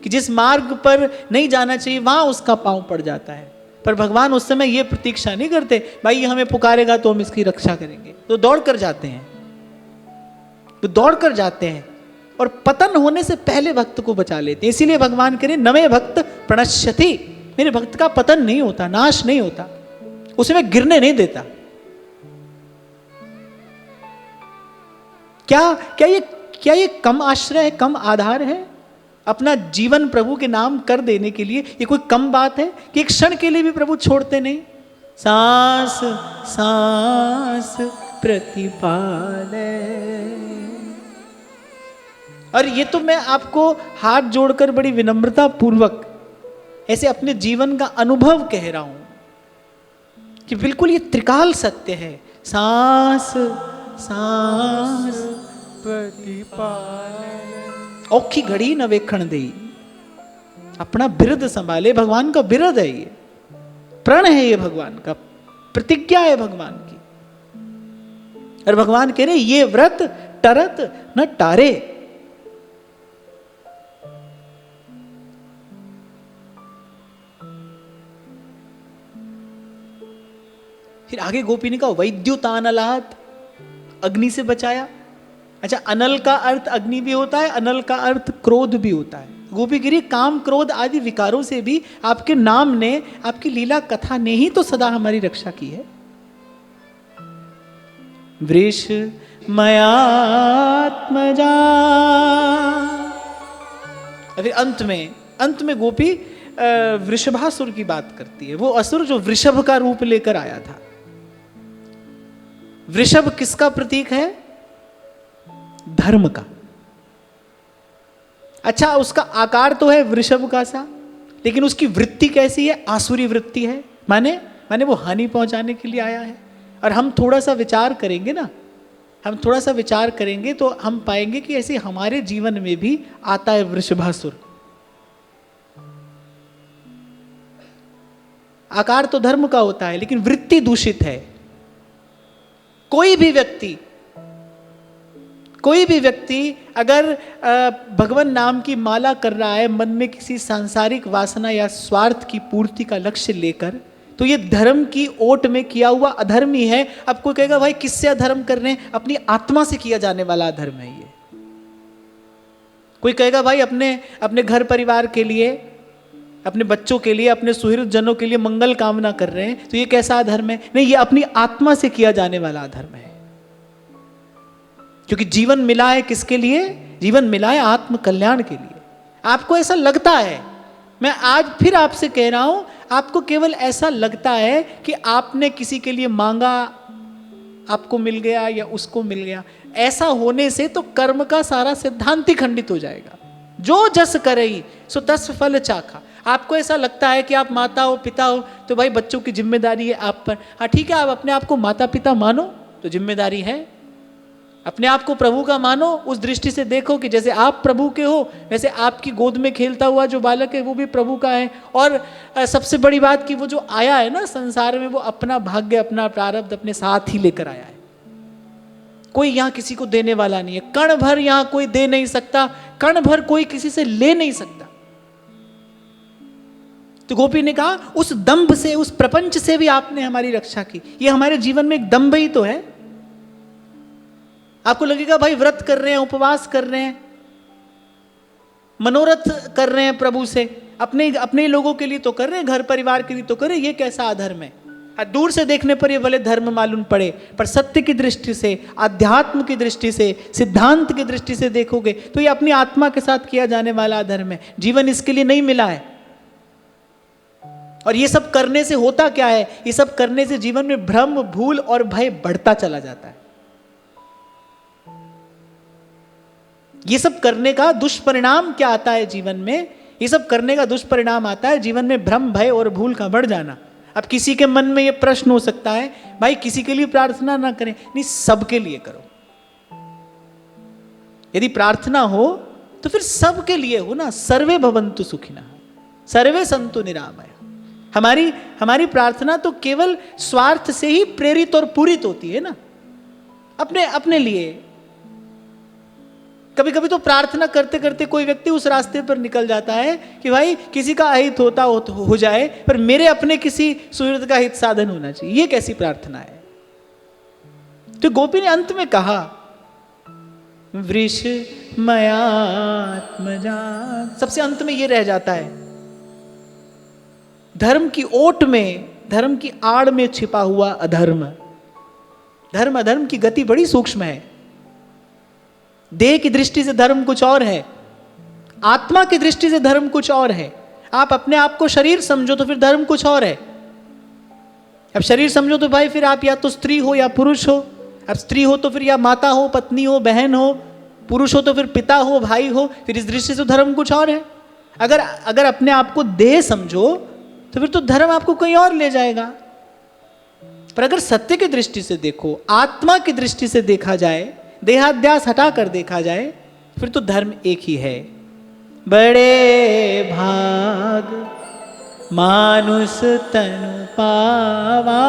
कि जिस मार्ग पर नहीं जाना चाहिए वहां उसका पांव पड़ जाता है। पर भगवान उस समय ये प्रतीक्षा नहीं करते, भाई ये हमें पुकारेगा तो हम इसकी रक्षा करेंगे। तो दौड़ कर जाते हैं, तो दौड़ कर जाते हैं और पतन होने से पहले भक्त को बचा लेते हैं। इसीलिए भगवान कह रहे नमे भक्त प्रणश्यति, मेरे भक्त का पतन नहीं होता, नाश नहीं होता, उसे मैं गिरने नहीं देता। क्या ये कम आश्रय है, कम आधार है? अपना जीवन प्रभु के नाम कर देने के लिए ये कोई कम बात है कि एक क्षण के लिए भी प्रभु छोड़ते नहीं? सांस सांस प्रतिपाले। और ये तो मैं आपको हाथ जोड़कर बड़ी विनम्रता पूर्वक ऐसे अपने जीवन का अनुभव कह रहा हूं कि बिल्कुल ये त्रिकाल सत्य है। सांस सांस प्रतिपाले, औखी घड़ी न वेखण दे, अपना बिरद संभाले। भगवान का बिरद है, ये प्रण है, ये भगवान का प्रतिज्ञा है भगवान की। और भगवान कह रहे ये व्रत टरत न टारे। फिर आगे गोपी ने कहा वैद्युतानलात्, अग्नि से बचाया। अच्छा, अनल का अर्थ अग्नि भी होता है, अनल का अर्थ क्रोध भी होता है। गोपी गिरी काम क्रोध आदि विकारों से भी आपके नाम ने, आपकी लीला कथा ने ही तो सदा हमारी रक्षा की है। वृष मयात्मजा। फिर अंत में गोपी वृषभासुर की बात करती है। वो असुर जो वृषभ का रूप लेकर आया था। वृषभ किसका प्रतीक है? धर्म का। अच्छा, उसका आकार तो है वृषभ का सा, लेकिन उसकी वृत्ति कैसी है? आसुरी वृत्ति है। माने वो हानि पहुंचाने के लिए आया है। और हम थोड़ा सा विचार करेंगे ना, हम थोड़ा सा विचार करेंगे तो हम पाएंगे कि ऐसे हमारे जीवन में भी आता है वृषभासुर। आकार तो धर्म का होता है, लेकिन वृत्ति दूषित है। कोई भी व्यक्ति कोई भी व्यक्ति अगर भगवान नाम की माला कर रहा है मन में किसी सांसारिक वासना या स्वार्थ की पूर्ति का लक्ष्य लेकर, तो ये धर्म की ओट में किया हुआ अधर्म ही है। अब कोई कहेगा भाई किससे अधर्म कर रहे हैं? अपनी आत्मा से किया जाने वाला अधर्म है ये। कोई कहेगा भाई अपने घर परिवार के लिए, अपने बच्चों के लिए, अपने सुहृद जनों के लिए मंगल कामना कर रहे हैं, तो ये कैसा अधर्म है? नहीं, ये अपनी आत्मा से किया जाने वाला अधर्म है। क्योंकि जीवन मिला है किसके लिए? जीवन मिला है आत्म कल्याण के लिए। आपको ऐसा लगता है, मैं आज फिर आपसे कह रहा हूं, आपको केवल ऐसा लगता है कि आपने किसी के लिए मांगा, आपको मिल गया या उसको मिल गया। ऐसा होने से तो कर्म का सारा सिद्धांत ही खंडित हो जाएगा। जो जस करई सो तस फल चाखा। आपको ऐसा लगता है कि आप माता हो, पिता हो, तो भाई बच्चों की जिम्मेदारी है आप पर। हाँ ठीक है, आप अपने आप को माता पिता मानो तो जिम्मेदारी है। अपने आप को प्रभु का मानो, उस दृष्टि से देखो कि जैसे आप प्रभु के हो, वैसे आपकी गोद में खेलता हुआ जो बालक है वो भी प्रभु का है। और सबसे बड़ी बात कि वो जो आया है ना संसार में, वो अपना भाग्य, अपना प्रारब्ध अपने साथ ही लेकर आया है। कोई यहाँ किसी को देने वाला नहीं है। कण भर यहाँ कोई दे नहीं सकता, कण भर कोई किसी से ले नहीं सकता। तो गोपी ने कहा उस दंभ से, उस प्रपंच से भी आपने हमारी रक्षा की। ये हमारे जीवन में एक दंभ ही तो है। आपको लगेगा भाई व्रत कर रहे हैं, उपवास कर रहे हैं, मनोरथ कर रहे हैं प्रभु से, अपने लोगों के लिए तो कर रहे हैं, घर परिवार के लिए तो कर रहे हैं, ये कैसा अधर्म है? दूर से देखने पर ये भले धर्म मालूम पड़े, पर सत्य की दृष्टि से, अध्यात्म की दृष्टि से, सिद्धांत की दृष्टि से देखोगे तो ये अपनी आत्मा के साथ किया जाने वाला अधर्म है। जीवन इसके लिए नहीं मिला है। और ये सब करने से होता क्या है? ये सब करने से जीवन में भ्रम, भूल और भय बढ़ता चला जाता है। ये सब करने का दुष्परिणाम क्या आता है जीवन में? ये सब करने का दुष्परिणाम आता है जीवन में भ्रम, भय और भूल का बढ़ जाना। अब किसी के मन में ये प्रश्न हो सकता है, भाई किसी के लिए प्रार्थना ना करें। नहीं, सबके लिए करो। यदि प्रार्थना हो तो फिर सबके लिए हो ना। सर्वे भवन्तु सुखिनः, सर्वे सन्तु निरामया। हमारी प्रार्थना तो केवल स्वार्थ से ही प्रेरित और पूरित होती है ना, अपने लिए। कभी कभी तो प्रार्थना करते करते कोई व्यक्ति उस रास्ते पर निकल जाता है कि भाई किसी का अहित हो जाए, पर मेरे अपने किसी सुहृद का हित साधन होना चाहिए। ये कैसी प्रार्थना है? तो गोपी ने अंत में कहा वृष मयात्मजा। सबसे अंत में ये रह जाता है, धर्म की ओट में, धर्म की आड़ में छिपा हुआ अधर्म। धर्म अधर्म की गति बड़ी सूक्ष्म है। देह की दृष्टि से धर्म कुछ और है, आत्मा की दृष्टि से धर्म कुछ और है। आप अपने आप को शरीर समझो तो फिर धर्म कुछ और है। अब शरीर समझो तो भाई फिर आप या तो स्त्री हो या पुरुष हो। अब स्त्री हो तो फिर या माता हो, पत्नी हो, बहन हो, पुरुष हो तो फिर पिता हो, भाई हो। फिर इस दृष्टि से धर्म कुछ और है। अगर अपने आप को देह समझो तो फिर तो धर्म आपको कहीं और ले जाएगा। पर अगर सत्य की दृष्टि से देखो, आत्मा की दृष्टि से देखा जाए, देहाध्यास हटा कर देखा जाए, फिर तो धर्म एक ही है। बड़े भाग मानुष तनु पावा,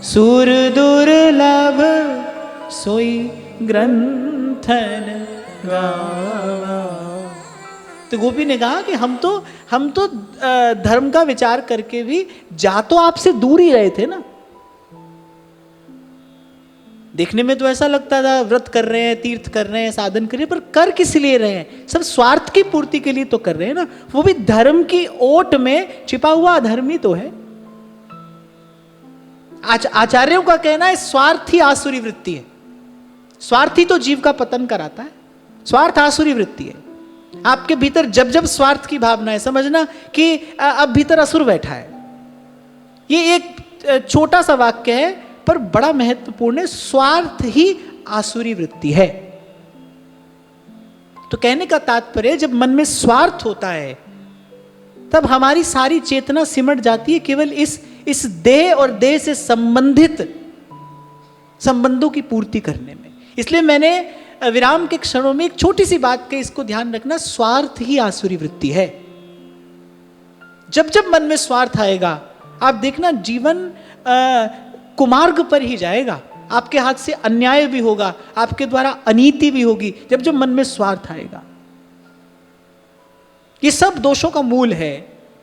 सुर दुर्लभ सोई ग्रंथन गावा। तो गोपी ने कहा कि हम तो धर्म का विचार करके भी जा तो आपसे दूर ही रहे थे ना। देखने में तो ऐसा लगता था व्रत कर रहे हैं, तीर्थ कर रहे हैं, साधन कर रहे हैं, पर कर किस लिए रहे हैं? सब स्वार्थ की पूर्ति के लिए तो कर रहे हैं ना। वो भी धर्म की ओट में छिपा हुआ अधर्म ही तो है। आचार्यों का कहना है स्वार्थ ही आसुरी वृत्ति है। स्वार्थ ही तो जीव का पतन कराता है। स्वार्थ आसुरी वृत्ति है। आपके भीतर जब जब स्वार्थ की भावना है, समझना कि अब भीतर असुर बैठा है। ये एक छोटा सा वाक्य है पर बड़ा महत्वपूर्ण है। स्वार्थ ही आसुरी वृत्ति है। तो कहने का तात्पर्य, जब मन में स्वार्थ होता है तब हमारी सारी चेतना सिमट जाती है केवल इस देह और देह से संबंधित संबंधों की पूर्ति करने में। इसलिए मैंने विराम के क्षणों में एक छोटी सी बात के, इसको ध्यान रखना, स्वार्थ ही आसुरी वृत्ति है। जब जब मन में स्वार्थ आएगा, आप देखना जीवन कुमार्ग पर ही जाएगा। आपके हाथ से अन्याय भी होगा, आपके द्वारा अनीति भी होगी, जब जब मन में स्वार्थ आएगा। ये सब दोषों का मूल है।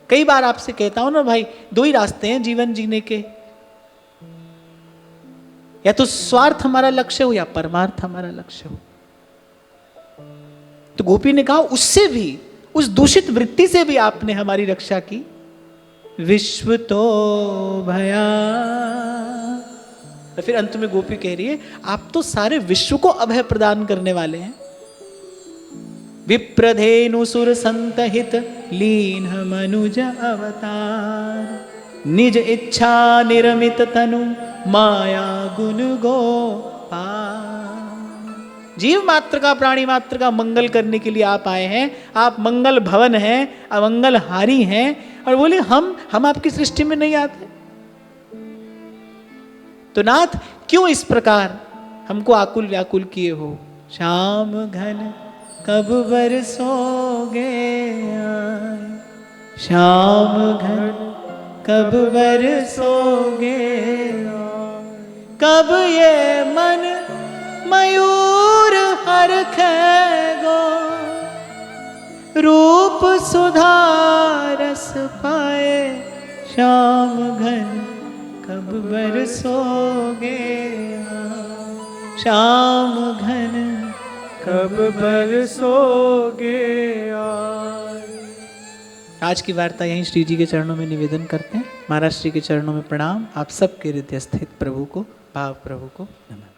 कई बार आपसे कहता हूं ना भाई, दो ही रास्ते हैं जीवन जीने के, या तो स्वार्थ हमारा लक्ष्य हो या परमार्थ हमारा लक्ष्य हो। तो गोपी ने कहा उससे भी, उस दूषित वृत्ति से भी आपने हमारी रक्षा की। विश्व तो भया, तो फिर अंत में गोपी कह रही है आप तो सारे विश्व को अभय प्रदान करने वाले हैं। विप्रधेनु सुर संतहित लीन मनुज अवतार, निज इच्छा निर्मित तनु माया गुण गोपाल। जीव मात्र का, प्राणी मात्र का मंगल करने के लिए आप आए हैं। आप मंगल भवन हैं, अमंगल हारी हैं, और बोले हम आपकी सृष्टि में नहीं आते। तो नाथ क्यों इस प्रकार हमको आकुल व्याकुल किए हो? श्याम घन कब बरसोगे आए, श्याम घन कब बरसोगे, कब ये मन मयूर हरखेगो, रूप सुधारस पाए, श्याम घन कब बरसोगे, श्याम घन
कब बरसोगे।
आज की वार्ता यहीं श्री जी के चरणों में निवेदन करते हैं। महाराज श्री के चरणों में प्रणाम। आप सबके हृदय स्थित प्रभु को, भाव प्रभु को नमन।